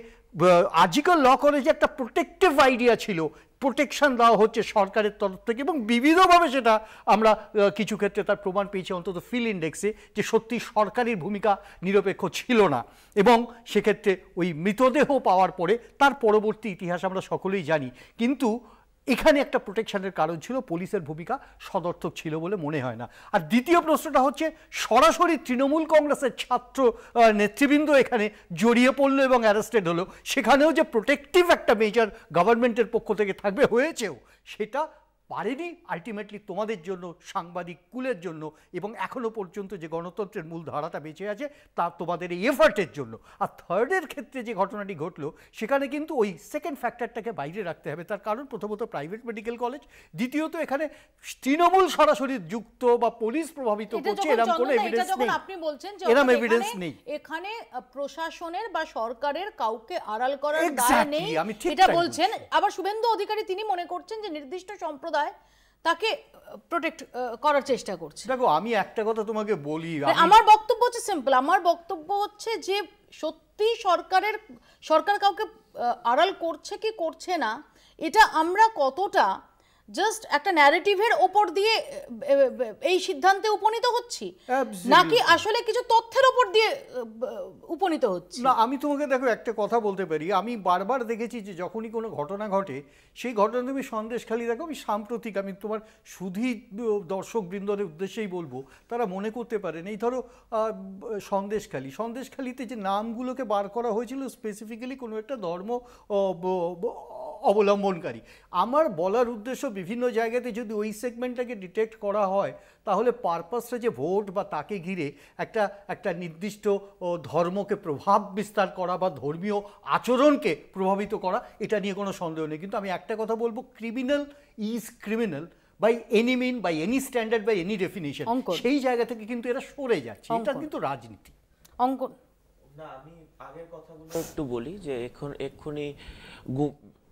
আরজিকর ল কলেজে একটা প্রোটেক্টিভ আইডিয়া ছিল, প্রোটেকশন দেওয়া হচ্ছে সরকারের তরফ থেকে, এবং বিবিধভাবে সেটা আমরা কিছু ক্ষেত্রে তার প্রমাণ পেয়েছি, অন্তত ফিল ইন্ডেক্সে, যে সত্যি সরকারের ভূমিকা নিরপেক্ষ ছিল না। এবং সেক্ষেত্রে ওই মৃতদেহ পাওয়ার পরে তার পরবর্তী ইতিহাস আমরা সকলেই জানি। কিন্তু এখানে একটা প্রোটেকশনের কারণ ছিল, পুলিশের ভূমিকা সদর্থক ছিল বলে মনে হয় না। আর দ্বিতীয় প্রশ্নটা হচ্ছে, সরাসরি তৃণমূল কংগ্রেসের ছাত্র নেতৃবৃন্দ এখানে জড়িয়ে পড়লো এবং অ্যারেস্টেড হলো, সেখানেও যে প্রোটেক্টিভ একটা মেজার গভর্নমেন্টের পক্ষ থেকে থাকবে, হয়েছেও, সেটা পারেনি আলটিমেটলি তোমাদের জন্য, সাংবাদিক কুলের জন্য, এবং এখনো পর্যন্ত যে গণতন্ত্রের মূল ধারাটা বেঁচে আছে তা তোমাদের এই এফার্টের জন্য। আর থার্ডের ক্ষেত্রে যে ঘটনাটি ঘটলো, সেখানে কিন্তু ওই সেকেন্ড ফ্যাক্টরটাকে বাইরে রাখতে হবে। তার কারণ প্রথমত প্রাইভেট মেডিকেল কলেজ, দ্বিতীয়ত এখানে তৃণমূল সরাসরি যুক্ত বা পুলিশ প্রভাবিত করছে এরকম কোনো এভিডেন্স নেই। আপনি বলছেন যে এরকম এভিডেন্স নেই, এখানে প্রশাসনের বা সরকারের কাউকে আড়াল করার দায় নেই, এটা বলছেন। আবার শুভেন্দু অধিকারী তিনি মনে করছেন যে নির্দিষ্ট সম্প্রদায় তাকে প্রোটেক্ট করার চেষ্টা করছে। দেখো আমি একটা কথা তোমাকে বলি, আমার বক্তব্য হচ্ছে সিম্পল, আমার বক্তব্য হচ্ছে যে সত্যি সরকার কাউকে আড়াল করছে কি করছে না, এটা আমরা কতটা জাস্ট একটা ন্যারেটিভের ওপর দিয়ে এই সিদ্ধান্তে উপনীত হচ্ছি, নাকি আসলে কিছু তথ্যের ওপর দিয়ে উপনীত হচ্ছি। না, আমি তোমাকে দেখো একটা কথা বলতে পারি, আমি বারবার দেখেছি যে যখনই কোনো ঘটনা ঘটে সেই ঘটনা তুমি সন্দেশখালি দেখো, আমি সাম্প্রতিক, আমি তোমার শুধুই দর্শকবৃন্দদের উদ্দেশ্যেই বলবো, তারা মনে করতে পারেন, এই ধরো সন্দেশখালিতে যে নামগুলোকে বার করা হয়েছিল স্পেসিফিক্যালি কোনো একটা ধর্ম অবলম্বনকারী। আমার বলার উদ্দেশ্য বিভিন্ন জায়গাতে যদি ওই সেগমেন্টটাকে ডিটেক্ট করা হয় তাহলে পারপাসটা যে ভোট বা তাকে ঘিরে একটা নির্দিষ্ট ধর্মকে প্রভাব বিস্তার করা বা ধর্মীয় আচরণকে প্রভাবিত করা, এটা নিয়ে কোনো সন্দেহ নেই। কিন্তু আমি একটা কথা বলবো, criminal is criminal by any mean, by any standard, by any definition. সেই জায়গা থেকে কিন্তু এরা সরে যাচ্ছে, এটা কিন্তু রাজনীতি। অঙ্কন না, আমি আগের কথাগুলো একটু বলি যে এক্ষুনি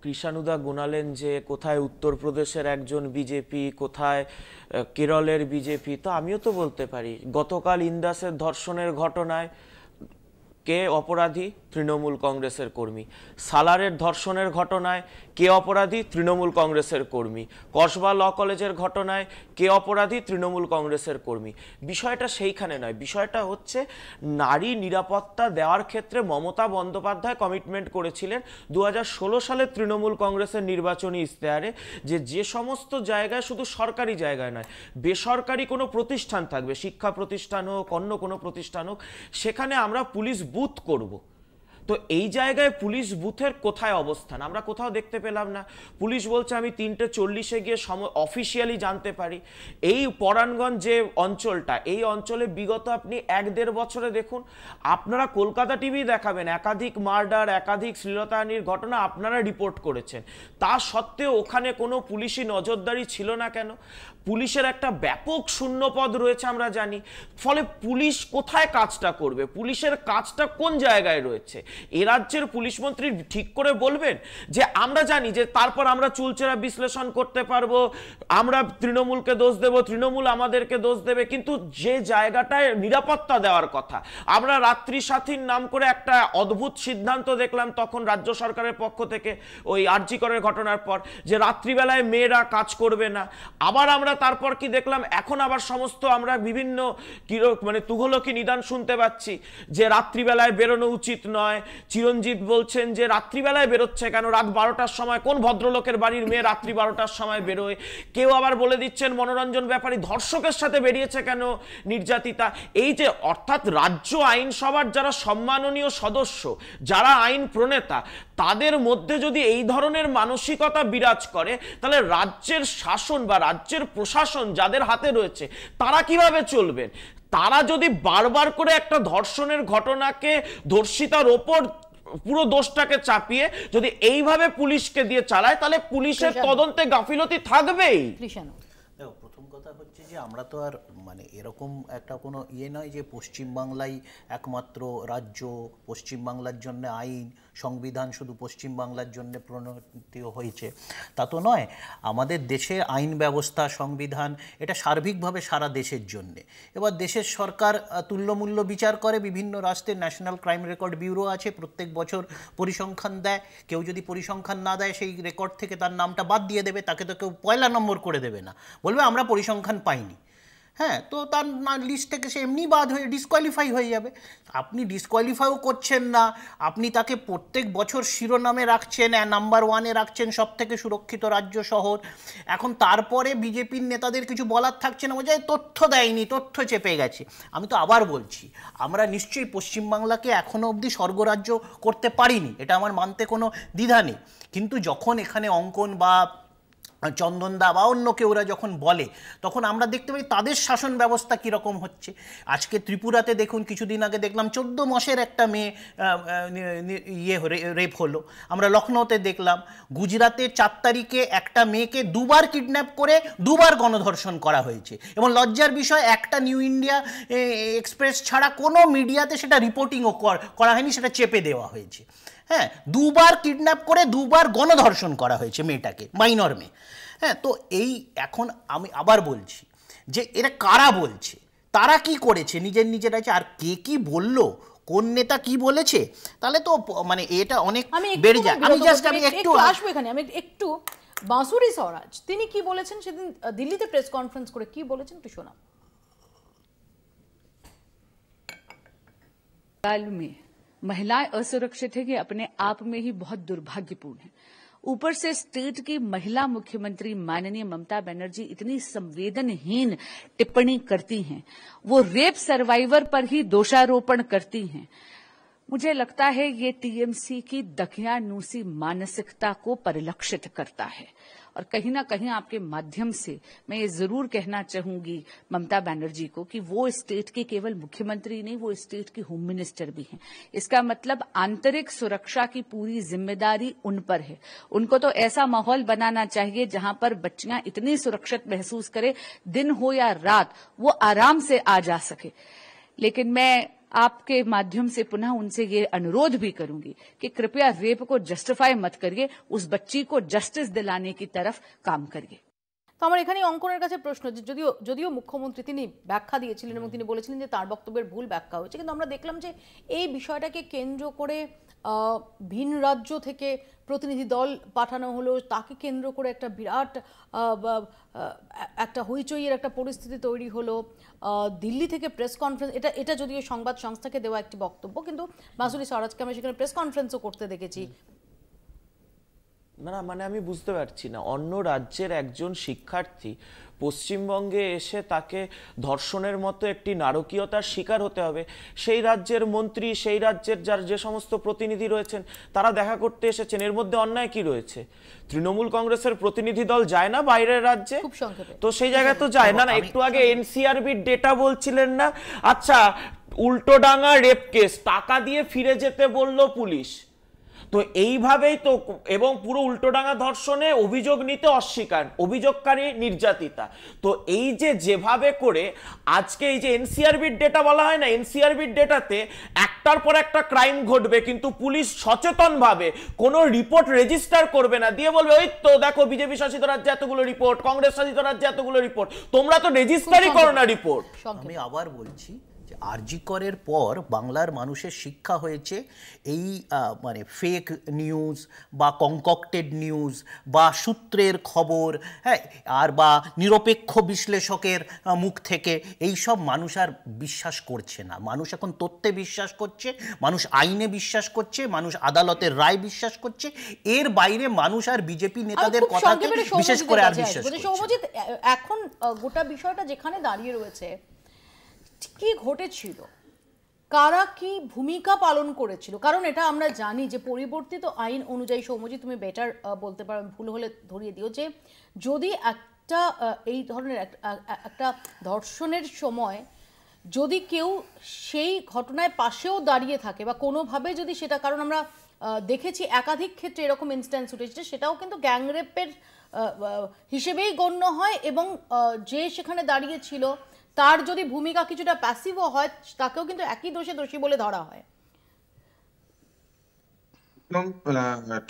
কৃষাণুদা গুনালেন যে কোথায় উত্তরপ্রদেশের একজন বিজেপি, কোথায় কেরলের বিজেপি। তো আমিও তো বলতে পারি, গতকাল ইন্দাসের ধর্ষণের ঘটনায় কে অপরাধী? তৃণমূল কংগ্রেসের কর্মী। সালারের ধর্ষণের ঘটনায় কে অপরাধী? তৃণমূল কংগ্রেসের কর্মী। কসবা ল কলেজের ঘটনায় কে অপরাধী? তৃণমূল কংগ্রেসের কর্মী। বিষয়টা সেইখানে নয়, বিষয়টা হচ্ছে নারী নিরাপত্তা দেওয়ার ক্ষেত্রে মমতা বন্দ্যোপাধ্যায় কমিটমেন্ট করেছিলেন 2016 সালে তৃণমূল কংগ্রেসের নির্বাচনী ইশতেহারে, যে সমস্ত জায়গায়, শুধু সরকারি জায়গায় নয়, বেসরকারি কোনো প্রতিষ্ঠান থাকবে, শিক্ষা প্রতিষ্ঠান হোক, অন্য কোনো প্রতিষ্ঠান হোক, সেখানে আমরা পুলিশ বুথ করব। তো এই জায়গায় পুলিশ বুথের কোথায় অবস্থান আমরা কোথাও দেখতে পেলাম না। পুলিশ বলছে আমি 3:40 গিয়ে অফিসিয়ালি জানতে পারি। এই পরাণগঞ্জ যে অঞ্চলটা, এই অঞ্চলে বিগত আপনি 1-1.5 বছরে দেখুন, আপনারা কলকাতা টিভি দেখাবেন, একাধিক মার্ডার, একাধিক শ্লীলতাহানির ঘটনা আপনারা রিপোর্ট করেছেন। তা সত্ত্বেও ওখানে কোনো পুলিশি নজরদারি ছিল না কেন? পুলিশের একটা ব্যাপক শূন্যপদ রয়েছে আমরা জানি। ফলে পুলিশ কোথায় কাজটা করবে? পুলিশের কাজটা কোন জায়গায় রয়েছে? এ রাজ্যের পুলিশ মন্ত্রী ঠিক করে বলবেন যে আমরা জানি যে তারপর আমরা চুলচেরা বিশ্লেষণ করতে পারবো, আমরা তৃণমূলকে দোষ দেব, তৃণমূল আমাদেরকে দোষ দেবে। কিন্তু যে জায়গাটায় নিরাপত্তা দেওয়ার কথা, আমরা রাত্রি সাথীর নাম করে একটা অদ্ভুত সিদ্ধান্ত দেখলাম তখন রাজ্য সরকারের পক্ষ থেকে ওই আরজি করের ঘটনার পর, যে রাত্রিবেলায় মেয়েরা কাজ করবে না। আবার আমরা তারপর কি দেখলাম, এখন আবার সমস্ত আমরা বিভিন্ন তুঘলকি নিদান শুনতে পাচ্ছি যে রাত্রিবেলায় বেরোনো উচিত নয়। চিরঞ্জিত বলছেন যে রাত্রিবেলায় বেরোচ্ছে কেন, রাত 12টার সময় কোন ভদ্রলোকের বাড়ির মেয়ে রাত্রি 12টার সময় বেরোয়? কেউ আবার বলে দিচ্ছেন মনোরঞ্জন ব্যাপারী ধর্ষকের সাথে বেরিয়েছে কেন নির্যাতিতা। এই যে অর্থাৎ রাজ্য আইনসভার যারা সম্মাননীয় সদস্য, যারা আইন প্রণেতা, তাদের মধ্যে যদি এই ধরনের মানসিকতা বিরাজ করে, তাহলে রাজ্যের শাসন বা রাজ্যের প্রশাসন যাদের হাতে রয়েছে তারা কিভাবে চলবেন? তারা যদি বারবার করে একটা ধর্ষণের ঘটনাকে ধর্ষিতার ওপর পুরো দোষটাকে চাপিয়ে যদি এইভাবে পুলিশকে দিয়ে চালায়, তাহলে পুলিশের তদন্তে গাফিলতি থাকবেই। দেখো, প্রথম কথা হচ্ছে যে আমরা তো আর এরকম একটা কোনো নয় যে পশ্চিমবাংলাই একমাত্র রাজ্য, পশ্চিমবাংলার জন্য আইন, সংবিধান শুধু পশ্চিমবাংলার জন্য প্রণীত হয়েছে, তা তো নয়। আমাদের দেশে আইন ব্যবস্থা, সংবিধান, এটা সার্বিকভাবে সারা দেশের জন্যে। এবার দেশের সরকার তুল্যমূল্য বিচার করে, বিভিন্ন রাষ্ট্রের ন্যাশনাল ক্রাইম রেকর্ড ব্যুরো আছে, প্রত্যেক বছর পরিসংখ্যান দেয়। কেউ যদি পরিসংখ্যান না দেয়, সেই রেকর্ড থেকে তার নামটা বাদ দিয়ে দেবে, তাকে তো কেউ 1 নম্বর করে দেবে না, বলবে আমরা পরিসংখ্যান পাইনি। হ্যাঁ, তো তার লিস্ট থেকে সে এমনি বাদ হয়ে ডিসকোয়ালিফাই হয়ে যাবে। আপনি ডিসকোয়ালিফাইও করছেন না, আপনি তাকে প্রত্যেক বছর শিরোনামে রাখছেন, নাম্বার 1-এ রাখছেন সব থেকে সুরক্ষিত রাজ্য শহর। এখন তারপরে বিজেপির নেতাদের কিছু বলার থাকছে না, বোঝায় তথ্য দেয়নি, তথ্য চেপে গেছে। আমি তো আবার বলছি, আমরা নিশ্চয়ই পশ্চিমবাংলাকে এখনও অবধি স্বর্গরাজ্য করতে পারিনি, এটা আমার মানতে কোনো দ্বিধা নেই। কিন্তু যখন এখানে অঙ্কন বা চন্দনদা বা অন্য কেউ ওরা যখন বলে, তখন আমরা দেখতে পাই তাদের শাসন ব্যবস্থা কীরকম হচ্ছে। আজকে ত্রিপুরাতে দেখুন, কিছুদিন আগে দেখলাম 14 মাসের একটা মেয়ে রেপ হলো। আমরা লখনৌতে দেখলাম, গুজরাতে 4 তারিখে একটা মেয়েকে 2বার কিডন্যাপ করে 2বার গণধর্ষণ করা হয়েছে। এবং লজ্জার বিষয়, একটা নিউ ইন্ডিয়া এক্সপ্রেস ছাড়া কোনো মিডিয়াতে সেটা রিপোর্টিংও করা হয়নি, সেটা চেপে দেওয়া হয়েছে। হ্যাঁ, 2বার কিডন্যাপ করে 2বার গণধর্ষণ করা হয়েছে মেয়েটাকে, মাইনর মেয়ে। হ্যাঁ, তো এই এখন আমি আবার বলছি যে এরা কারা বলছে, তারা কি করেছে, নিজেরা আর কে কি বলল, কোন নেতা কি বলেছে, তাহলে তো মানে এটা অনেক বেড়ে যায়। আমি একটু আসবো এখানে, আমি একটু বাঁসুরি স্বরাজ তিনি কি বলেছেন সেদিন দিল্লিতে প্রেস কনফারেন্স করে, কি বলেছেন একটু শোনাও। काल में महिलाएं असुरक्षित है कि अपने आप में ही बहुत दुर्भाग्यपूर्ण है। ऊपर से स्टेट की महिला मुख्यमंत्री माननीय ममता बनर्जी इतनी संवेदनहीन टिप्पणी करती हैं, वो रेप सर्वाइवर पर ही दोषारोपण करती हैं। मुझे लगता है ये टीएमसी की दकियानूसी मानसिकता को परिलक्षित करता है और कहीं ना कहीं आपके माध्यम से मैं ये जरूर कहना चाहूंगी ममता बनर्जी को कि वो स्टेट के केवल मुख्यमंत्री नहीं, वो स्टेट की होम मिनिस्टर भी हैं। इसका मतलब आंतरिक सुरक्षा की पूरी जिम्मेदारी उन पर है। उनको तो ऐसा माहौल बनाना चाहिए जहां पर बच्चियां इतनी सुरक्षित महसूस करें, दिन हो या रात वो आराम से आ जा सके। लेकिन मैं आपके माध्यम से पुनः उनसे ये अनुरोध भी करूंगी कि कृपया रेप को जस्टिफाई मत करिए, उस बच्ची को जस्टिस दिलाने की तरफ काम करिए। তো আমার এখানে অঙ্কনের কাছে প্রশ্ন, যে যদিও মুখ্যমন্ত্রী তিনি ব্যাখ্যা দিয়েছিলেন এবং তিনি বলেছিলেন যে তার বক্তব্যের ভুল ব্যাখ্যা হয়েছে, কিন্তু আমরা দেখলাম যে এই বিষয়টাকে কেন্দ্র করে ভিন রাজ্য থেকে প্রতিনিধি দল পাঠানো হলো, তাকে কেন্দ্র করে একটা বিরাট একটা হইচইয়ের একটা পরিস্থিতি তৈরি হলো। দিল্লি থেকে প্রেস কনফারেন্স, এটা যদিও সংবাদ সংস্থাকে দেওয়া একটি বক্তব্য, কিন্তু বাঁসুরি স্বরাজকে আমরা সেখানে প্রেস কনফারেন্সও করতে দেখেছি। না মানে আমি বুঝতে পারছি না, অন্য রাজ্যের একজন শিক্ষার্থী পশ্চিমবঙ্গে এসে তাকে ধর্ষণের মতো একটি নারকীয়তার শিকার হতে হবে, সেই রাজ্যের মন্ত্রী, সেই রাজ্যের যার যে সমস্ত প্রতিনিধি রয়েছেন তারা দেখা করতে এসেছেন, এর মধ্যে অন্যায় কি রয়েছে? তৃণমূল কংগ্রেসের প্রতিনিধি দল যায় না বাইরের রাজ্যে? তো সেই জায়গায় তো যায় না। না একটু আগে এনসিআরবির ডেটা বলছিলেন না, আচ্ছা উল্টোডাঙ্গা রেপ কেস টাকা দিয়ে ফিরে যেতে বলল পুলিশ, তো এইভাবেই তো, এবং পুরো উল্টোডাঙ্গা ধর্ষণে অভিযোগ নিতে অস্বীকার, অভিযোগকারী নির্যাতিতা। তো এই যে যেভাবে করে আজকে এই যে এনসিআরবির ডেটা বলা হয় না, এনসিআরবির ডেটাতে একটার পর একটা ক্রাইম ঘটবে কিন্তু পুলিশ সচেতনভাবে কোনো রিপোর্ট রেজিস্টার করবে না, দিয়ে বলবে ওই তো দেখো বিজেপি শাসিত রাজ্যে এতগুলো রিপোর্ট, কংগ্রেস শাসিত রাজ্যে এতগুলো রিপোর্ট, তোমরা তো রেজিস্টারই করো না রিপোর্ট। আমি আবার বলছি, আরজি করের পর বাংলার মানুষের শিক্ষা হয়েছে এই মানে ফেক নিউজ বা কনকক্টেড নিউজ বা সূত্রের খবর, হ্যাঁ, আর বা নিরপেক্ষ বিশ্লেষকের মুখ থেকে এই সব মানুষ আর বিশ্বাস করছে না। মানুষ এখন তথ্যে বিশ্বাস করছে, মানুষ আইনে বিশ্বাস করছে, মানুষ আদালতের রায় বিশ্বাস করছে, এর বাইরে মানুষ আর বিজেপি নেতাদের কথাকে বিশেষ করে আর বিশ্বাস করছে। সৌম্যজিৎ, এখন গোটা বিষয়টা যেখানে দাঁড়িয়ে রয়েছে, কি ঘটেছিল, কারা কি ভূমিকা পালন করেছিল? কারণ এটা আমরা জানি যে পরিবর্তিত আইন অনুযায়ী, সৌম্যজিৎ তুমি বেটার বলতে পারো, ভুল হলে ধরিয়ে দিও, যে যদি একটা এই ধরনের একটা ধর্ষণের সময় যদি কেউ সেই ঘটনায় পাশেও দাঁড়িয়ে থাকে বা কোনোভাবে যদি সেটা, কারণ আমরা দেখেছি একাধিক ক্ষেত্রে এরকম ইনস্ট্যান্স উঠেছে, সেটাও কিন্তু গ্যাংরেপের হিসেবেই গণ্য হয়, এবং যে সেখানে দাঁড়িয়ে ছিল তার যদি ভূমিকা কিছুটা প্যাসিভও হয়, তাকেও কিন্তু একই দোষে দোষী বলে ধরা হয়। একদম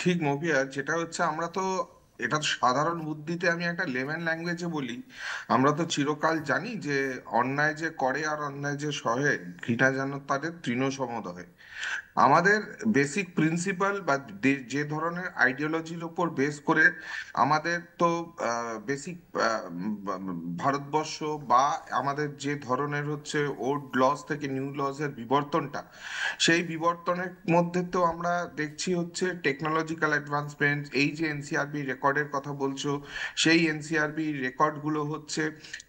ঠিক মফিয়া, যেটা হচ্ছে আমরা তো এটা সাধারণ বুদ্ধিতে আমি একটা লেমন ল্যাঙ্গুয়েজে বলি, আমরা তো চিরকাল জানি যে অন্যায় যে করে আর অন্যায় যে সহে ঘৃণা যেন তাদের তৃণ সমদয়। আমাদের বেসিক প্রিন্সিপাল বা যে ধরনের আইডিওলজির উপর বেস করে আমাদের তো বেসিক ভারতবর্ষ বা আমাদের যে ধরনের হচ্ছে ওল্ড লস থেকে নিউ লস এর বিবর্তনটা, সেই বিবর্তনের মধ্যে তো আমরা দেখছি হচ্ছে টেকনোলজিক্যাল অ্যাডভান্সমেন্ট। এই যে এনসিআরবি রেকর্ডের কথা বলছো, সেই এনসিআরবি রেকর্ডগুলো হচ্ছে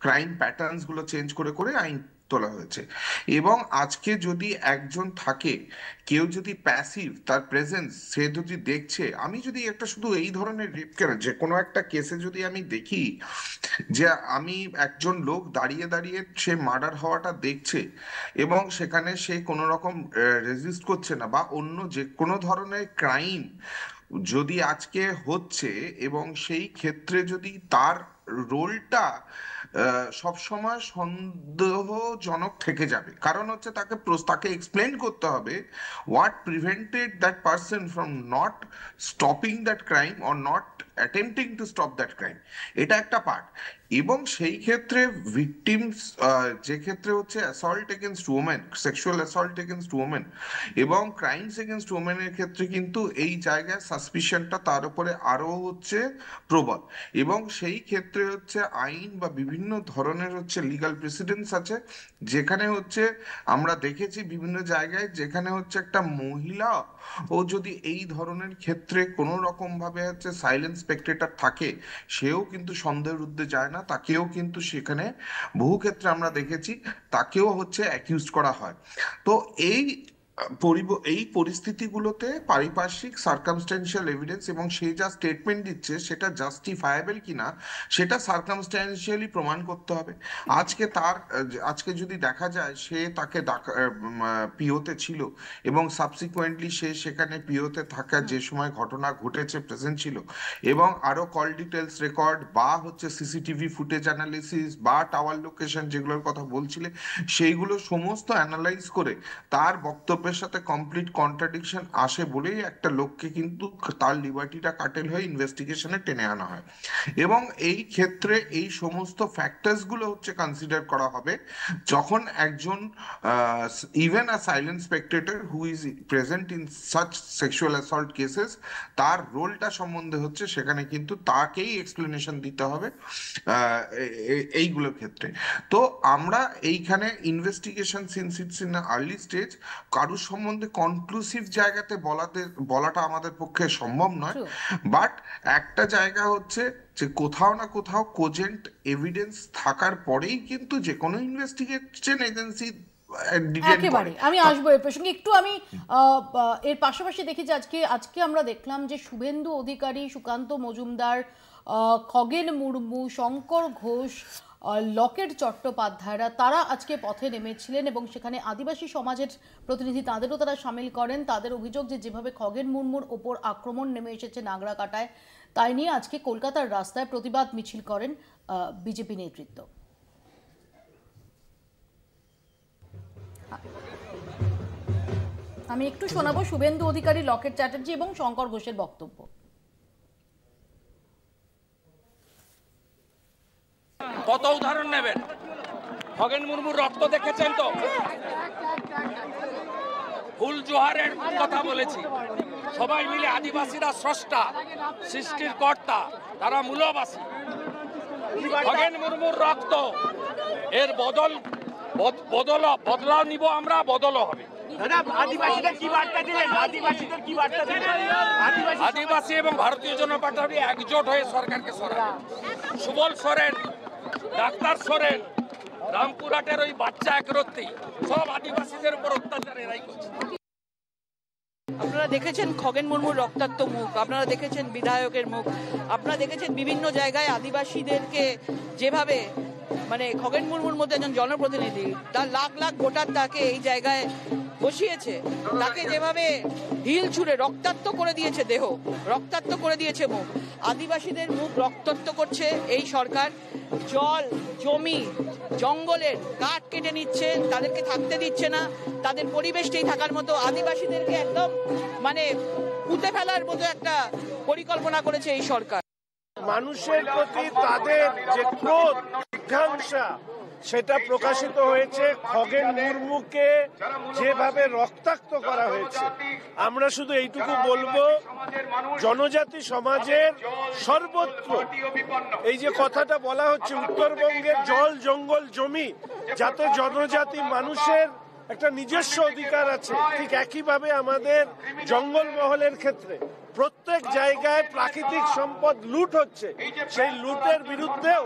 ক্রাইম প্যাটার্নস গুলো চেঞ্জ করে করে আইন তোলা হয়েছে। এবং আজকে যদি একজন থাকে, কেউ যদি প্যাসিভ, তার প্রেজেন্স সে যদি দেখছে, আমি যদি একটা শুধু এই ধরনের রেপ কেন যে কোনো একটা কেসে যদি আমি দেখি যে আমি একজন লোক দাঁড়িয়ে দাঁড়িয়ে সে মার্ডার হওয়াটা দেখছে এবং সেখানে সে কোনো রকম রেজিস্ট করছে না, বা অন্য যে কোনো ধরনের ক্রাইম যদি আজকে হচ্ছে এবং সেই ক্ষেত্রে যদি তার রোলটা সবসময় সন্দেহজনক থেকে যাবে, কারণ হচ্ছে তাকে এক্সপ্লেন করতে হবে what prevented that person from not stopping that crime or not attempting to stop that crime, এটা একটা পার্ট। এবং সেই ক্ষেত্রে ভিকটিমস, যে ক্ষেত্রে হচ্ছে assault against women, sexual assault against women এবং ক্রাইমস এগেনস্ট ওমেনের ক্ষেত্রে কিন্তু এই জায়গায় সাসপিশনটা তার উপরে আরো হচ্ছে প্রবল। এবং সেই ক্ষেত্রে হচ্ছে আইন বা বিভিন্ন ধরনের হচ্ছে লিগাল প্রেসিডেন্স আছে, যেখানে হচ্ছে আমরা দেখেছি বিভিন্ন জায়গায় যেখানে হচ্ছে একটা মহিলা ও যদি এই ধরনের ক্ষেত্রে কোনো রকম ভাবে হচ্ছে সাইলেন্ট স্পেকটেটর থাকে, সেও কিন্তু সন্দেহের ঊর্ধ্বে যায় না, তাকেও কিন্তু সেখানে বহু ক্ষেত্রে আমরা দেখেছি তাকেও হচ্ছে অ্যাকিউজ করা হয়। তো এই পরিস্থিতিগুলোতে পারিপার্শ্বিক সার্কামস্ট্যান্সিয়াল এভিডেন্স এবং সে যা স্টেটমেন্ট দিচ্ছে সেটা জাস্টিফায়েবল কিনা সেটা সার্কামস্ট্যান্সিয়ালি প্রমাণ করতে হবে। আজকে যদি দেখা যায় সে তাকে পিওতে ছিল এবং সাবসিকুয়েন্টলি সে সেখানে পিওতে থাকা যে সময় ঘটনা ঘটেছে প্রেজেন্ট ছিল, এবং আরো কল ডিটেলস রেকর্ড বা হচ্ছে সিসিটিভি ফুটেজ অ্যানালিসিস বা টাওয়ার লোকেশন যেগুলোর কথা বলছিলে, সেইগুলো সমস্ত অ্যানালাইজ করে তার বক্তব্যের সাথে কমপ্লিট কন্ট্রাডিকশন আসে বলেই একটা লোককে কিন্তু তার লিবার্টিটা কাটেল হয়ে ইনভেস্টিগেশনে টেনে আনা হয়। এবং এই ক্ষেত্রে এই সমস্ত ফ্যাক্টরস গুলো হচ্ছে কনসিডার করা হবে যখন একজন even a silent Spectator who is present in such sexual assault cases, তার রোলটা সম্বন্ধে হচ্ছে সেখানে কিন্তু তাকেই এক্সপ্লেনেশন দিতে হবে এইগুলোর ক্ষেত্রে। তো আমরা এইখানে investigation since it's in early stage কারুর সম্বন্ধে কনক্লুসিভ জায়গাতে বলাটা আমাদের পক্ষে সম্ভব নয়, বাট একটা জায়গা হচ্ছে যে কোথাও না কোথাও কোজেন্ট এভিডেন্স থাকার পরেই কিন্তু যে কোনো ইনভেস্টিগেশন এজেন্সি একেবারে আমি আসবো এর প্রসঙ্গে একটু। আমি এর পাশাপাশি দেখি যে আজকে আমরা দেখলাম যে শুভেন্দু অধিকারী, সুকান্ত মজুমদার, খগেন মুর্মু, শঙ্কর ঘোষ, লকেট চট্টোপাধ্যায়রা তারা আজকে পথে নেমেছিলেন এবং সেখানে আদিবাসী সমাজের প্রতিনিধি তাদেরও তারা সামিল করেন। তাদের অভিযোগ যে যেভাবে খগেন মুর্মুর ওপর আক্রমণ নেমে এসেছে নাগরাকাটায়, তাই নিয়ে আজকে কলকাতার রাস্তায় প্রতিবাদ মিছিল করেন বিজেপি নেতৃত্ব। আমি একটু শোনাবো শুভেন্দু অধিকারী, লকেট চ্যাটার্জি এবং শঙ্কর ঘোষের বক্তব্য। কত উদাহরণ নেবেন? খগেন মুর্মুর রক্ত দেখেছেন তো? ফুল জোহারের কথা বলেছি, সবাই মিলে আদিবাসীরা স্রষ্টা, সৃষ্টির কর্তা, তারা মূলবাসী। খগেন মুর্মুর রক্ত, এর বদলাও নিব আমরা, বদলও হবে। আদিবাসী এবং ভারতীয় জনতা পার্টি একজোট হয়ে সরকারকে সরাবে। সুবল সোরেন, ডাক্তার সোরেন, রামপুরহাটের ওই বাচ্চা একরত্তি, সব আদিবাসীদের উপর অত্যাচার এরাই করছে। আপনারা দেখেছেন খগেন মুর্মুর রক্তাক্ত মুখ, আপনারা দেখেছেন বিধায়কের মুখ, আপনারা দেখেছেন বিভিন্ন জায়গায় আদিবাসীদেরকে যেভাবে, মানে খগেন মুর্মুর মধ্যে একজন জনপ্রতিনিধি, তার লাখ লাখ ভোটার তাকে এই জায়গায় বসিয়েছে, তাকে যেভাবে ঢিল ছুঁড়ে রক্তাক্ত করে দিয়েছে দেহ, রক্তাক্ত করে দিয়েছে মুখ। আদিবাসীদের মুখ রক্তাক্ত করছে এই সরকার। জল, জমি, জঙ্গলের কাঠ কেটে নিচ্ছে, তাদেরকে থাকতে দিচ্ছে না, তাদের পরিবেশটাই থাকার মতো আদিবাসীদেরকে একদম মানে পুঁতে ফেলার মতো একটা পরিকল্পনা করেছে এই সরকার। মানুষের প্রতি তাদের যে ক্রোধ, জিজ্ঞাসা, সেটা প্রকাশিত হয়েছে খগেন মুর্মুকে যেভাবে রক্তাক্ত করা হয়েছে। আমরা শুধু এইটুকু বলবো, জনজাতি সমাজের সর্বত্র এই যে কথাটা বলা হচ্ছে, উত্তরবঙ্গের জল, জঙ্গল, জমি, যাতে জনজাতি মানুষের একটা নিজস্ব অধিকার আছে, ঠিক একইভাবে আমাদের জঙ্গলমহলের ক্ষেত্রে প্রত্যেক জায়গায় প্রাকৃতিক সম্পদ লুট হচ্ছে, সেই লুটের বিরুদ্ধেও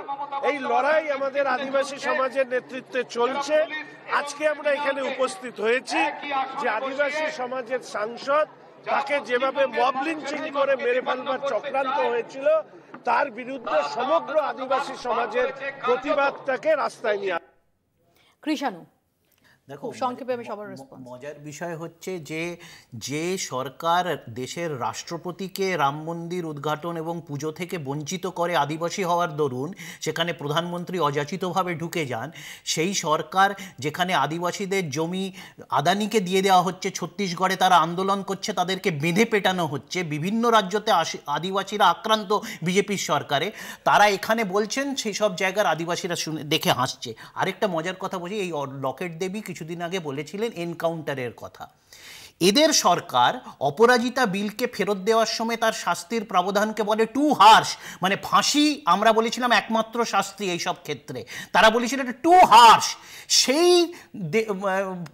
এই লড়াই আমাদের আদিবাসী সমাজের নেতৃত্বে চলছে। আজকে আমরা এখানে উপস্থিত হয়েছি যে আদিবাসী সমাজের সাংসদ, তাকে যেভাবে মব লিঞ্চিং করে মেরে ফেলবার চক্রান্ত হয়েছিল, তার বিরুদ্ধে সমগ্র আদিবাসী সমাজের প্রতিবাদটাকে রাস্তায় নিয়ে কৃষাণু। দেখো খুব সংক্ষেপে আমি সবার রেসপন্স। মজার বিষয় হচ্ছে যে সরকার দেশের রাষ্ট্রপতিকে রাম মন্দির উদ্ঘাটন এবং পুজো থেকে বঞ্চিত করে আদিবাসী হওয়ার দরুন, সেখানে প্রধানমন্ত্রী অযাচিতভাবে ঢুকে যান, সেই সরকার যেখানে আদিবাসীদের জমি আদানিকে দিয়ে দেওয়া হচ্ছে, ছত্তিশগড়ে তারা আন্দোলন করছে, তাদেরকে বেঁধে পেটানো হচ্ছে, বিভিন্ন রাজ্যতে আদিবাসীরা আক্রান্ত বিজেপির সরকারে, তারা এখানে বলছেন সেই সব জায়গার আদিবাসীরা শুনে দেখে হাসছে। আরেকটা মজার কথা বলি, এই লকেট দেবী কিছুদিন আগে বলেছিলেন এনকাউন্টারের কথা। এদের সরকার অপরাজিতা বিলকে ফেরত দেওয়ার সময় তার শাস্তির প্রাবধানকে বলে টু হার্শ, মানে ফাঁসি আমরা বলেছিলাম একমাত্র শাস্তি এই সব ক্ষেত্রে, তারা বলেছিলেন টু হার্শ। সেই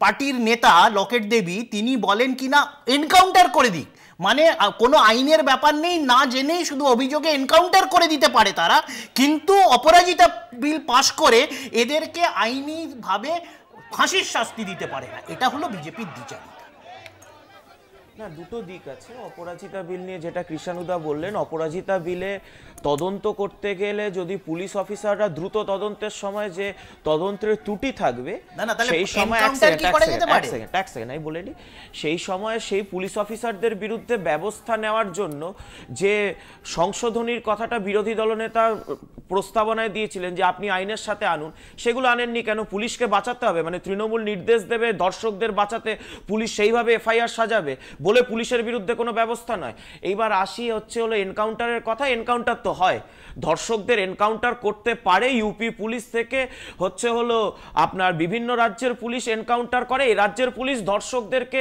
পার্টির নেতা লকেট দেবী তিনি বলেন কিনা এনকাউন্টার করে দিক, মানে কোনো আইনের ব্যাপার নেই, না জেনেই শুধু অভিযোগে এনকাউন্টার করে দিতে পারে তারা, কিন্তু অপরাজিতা বিল পাশ করে এদেরকে আইনিভাবে ফাঁসির শাস্তি দিতে পারে না। এটা হলো বিজেপির দ্বিচারিতা। না, দুটো দিক আছে। অপরাজিতা বিল নিয়ে যেটা কৃষাণুদা বললেন, অপরাজিতা বিলে তদন্ত করতে গেলে যদি পুলিশ অফিসাররা দ্রুত তদন্তের সময় যে তদন্তের ত্রুটি থাকবে সেই সময় এক সেকেন্ড আমি বলে নি, সেই সময় সেই পুলিশ অফিসারদের বিরুদ্ধে ব্যবস্থা নেওয়ার জন্য যে সংশোধনীর কথাটা বিরোধী দলনেতা প্রস্তাবনায় দিয়েছিলেন যে আপনি আইনের সাথে আনুন, সেগুলো আনেননি কেন? পুলিশকে বাঁচাতে হবে, মানে তৃণমূল নির্দেশ দেবে দর্শকদের বাঁচাতে, পুলিশ সেইভাবে এফআইআর সাজাবে বলে পুলিশের বিরুদ্ধে কোনো ব্যবস্থা নয়। এইবার আসি হলো এনকাউন্টারের কথা। এনকাউন্টার তো হয়, ধর্ষকদের এনকাউন্টার করতে পারে, ইউপি পুলিশ থেকে হলো আপনার বিভিন্ন রাজ্যের পুলিশ এনকাউন্টার করে, এই রাজ্যের পুলিশ ধর্ষকদেরকে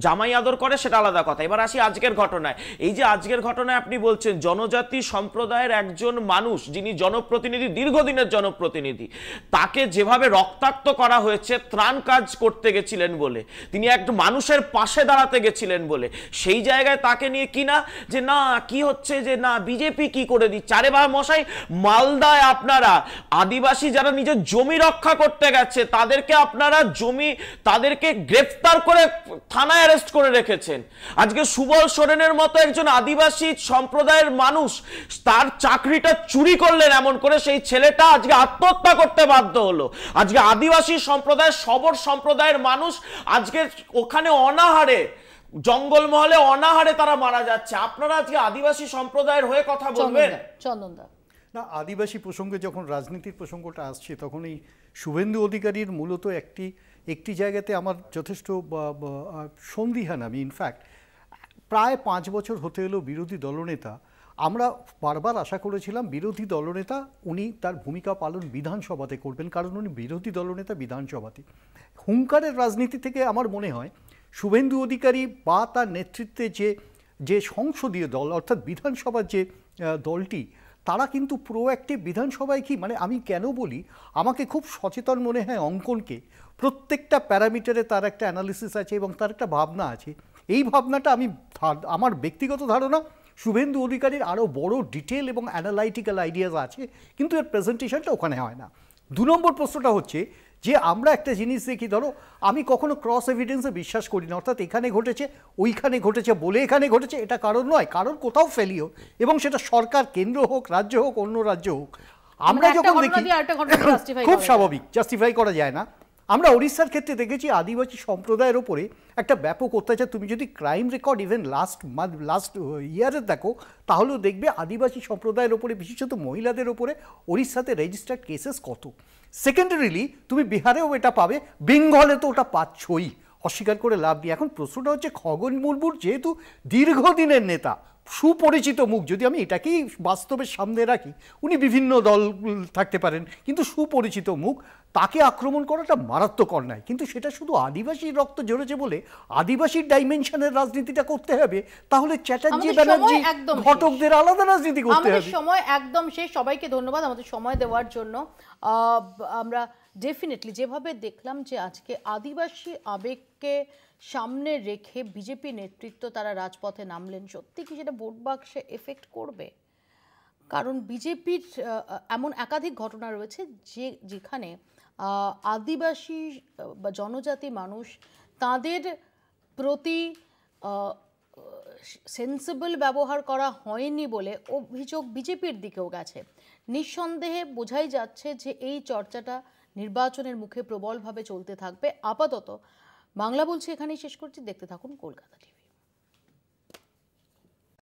জামাই আদর করে, সেটা আলাদা কথা। এবার আসি আজকের ঘটনায়। এই যে আজকের ঘটনায় আপনি বলছেন জনজাতি সম্প্রদায়ের একজন মানুষ যিনি জনপ্রতিনিধি, দীর্ঘদিনের জনপ্রতিনিধি, তাকে যেভাবে রক্তাক্ত করা হয়েছে ত্রাণ কাজ করতে গেছিলেন বলে, তিনি এক মানুষের পাশে দাঁড়াতে গেছিলেন বলে, সেই জায়গায় তাকে নিয়ে কিনা যে না কি হচ্ছে, যে না বিজেপি কি করে দিচ্ছে। আরে ভাই মশাই, মালদায় আপনারা আদিবাসী যারা নিজের জমি রক্ষা করতে গেছে তাদেরকে গ্রেফতার করে থানায় অ্যারেস্ট করে রেখেছেন। আজকে সুবল সোরেনের মতো একজন আদিবাসী সম্প্রদায়ের মানুষ তার চাকরিটা চুরি করলেন এমন করে, সেই ছেলেটা আজকে আত্মহত্যা করতে বাধ্য হলো। আজকে আদিবাসী সম্প্রদায়ের সবর সম্প্রদায়ের মানুষ আজকে ওখানে অনাহারে, জঙ্গলমহলে অনাহারে তারা মারা যাচ্ছে। আপনারা আজকে আদিবাসী সম্প্রদায়ের হয়ে কথা বলবেন? চন্দনদা, না, আদিবাসী প্রসঙ্গে যখন রাজনীতির প্রসঙ্গটা আসছে তখন এই শুভেন্দু অধিকারীর মূলত একটি জায়গাতে আমার যথেষ্ট সন্দিহান আমি। ইনফ্যাক্ট প্রায় 5 বছর হতে এলো বিরোধী দলনেতা, আমরা বারবার আশা করেছিলাম বিরোধী দলনেতা উনি তার ভূমিকা পালন বিধানসভাতে করবেন, কারণ উনি বিরোধী দলনেতা বিধানসভাতে। হুঙ্কারের রাজনীতি থেকে আমার মনে হয় শুভেন্দু অধিকারী বা তার নেতৃত্বে যে সংসদীয় দল অর্থাৎ বিধানসভার যে দলটি, তারা কিন্তু প্রোঅ্যাক্টিভ। বিধানসভায় কি মানে আমি কেন বলি, আমাকে খুব সচেতন মনে হয় অঙ্কনকে। প্রত্যেকটা প্যারামিটারে তার একটা অ্যানালিসিস আছে এবং তার একটা ভাবনা আছে। এই ভাবনাটা আমার ব্যক্তিগত ধারণা শুভেন্দু অধিকারীর আরও বড় ডিটেল এবং অ্যানালাইটিক্যাল আইডিয়াস আছে, কিন্তু এর প্রেজেন্টেশনটা ওখানে হয় না। 2 নম্বর প্রশ্নটা হচ্ছে যে আমরা একটা জিনিস দেখি, ধরো আমি কখনো ক্রস এভিডেন্সে বিশ্বাস করি না, অর্থাৎ এখানে ঘটেছে ওইখানে ঘটেছে বলে এখানে ঘটেছে এটা কারণ নয়, কারণ কোথাও ফেলিওর, এবং সেটা সরকার কেন্দ্র হোক, রাজ্য হোক, অন্য রাজ্য হোক। আমরা যখন দেখি খুব স্বাভাবিক, জাস্টিফাই করা যায় না। আমরা ওড়িশার ক্ষেত্রে দেখেছি আদিবাসী সম্প্রদায়ের ওপরে একটা ব্যাপক অত্যাচার। তুমি যদি ক্রাইম রেকর্ড ইভেন লাস্ট ইয়ারের দেখো, তাহলেও দেখবে আদিবাসী সম্প্রদায়ের ওপরে, বিশেষত মহিলাদের ওপরে ওড়িশাতে রেজিস্টার্ড কেসেস কত। সেকেন্ডারিলি তুমি বিহারেও এটা পাবে, বেঙ্গলে তো ওটা পাচ্ছই, অস্বীকার করে লাভ নেই। এখন প্রশ্নটা হচ্ছে খগন মুর্মুর যেহেতু দীর্ঘদিনের নেতা, সুপরিচিত মুখ, যদি আমি এটাকেই বাস্তবের সামনে রাখি, উনি বিভিন্ন দল থাকতে পারেন কিন্তু সুপরিচিত মুখ, তাকে আক্রমণ করাটা মারাত্মক অন্যায়। কিন্তু সেটা শুধু আদিবাসীর রক্ত ঝরেছে বলে আদিবাসীর ডাইমেনশনের রাজনীতিটা করতে হবে, তাহলে চ্যাটার্জি ব্যানার্জি ঘটকদের আলাদা রাজনীতি করতে হবে। সময় একদম শেষ। সবাইকে ধন্যবাদ আমাদের সময় দেওয়ার জন্য। আমরা ডেফিনেটলি যেভাবে দেখলাম যে আজকে আদিবাসী আবেগকে সামনে রেখে বিজেপি নেতৃত্ব তারা রাজপথে নামলেন, সত্যি কি সেটা ভোট বাক্সে এফেক্ট করবে? কারণ বিজেপির এমন একাধিক ঘটনা রয়েছে যেখানে আদিবাসী বা জনজাতি মানুষ তাদের প্রতি সেন্সিবল ব্যবহার করা হয়নি বলে অভিযোগ বিজেপির দিকেও গেছে। নিঃসন্দেহে বোঝাই যাচ্ছে যে এই চর্চাটা নির্বাচনের মুখে প্রবলভাবে চলতে থাকবে। আপাতত বাংলা বলছি এখানেই শেষ করছি। দেখতে থাকুন কলকাতা টিভি।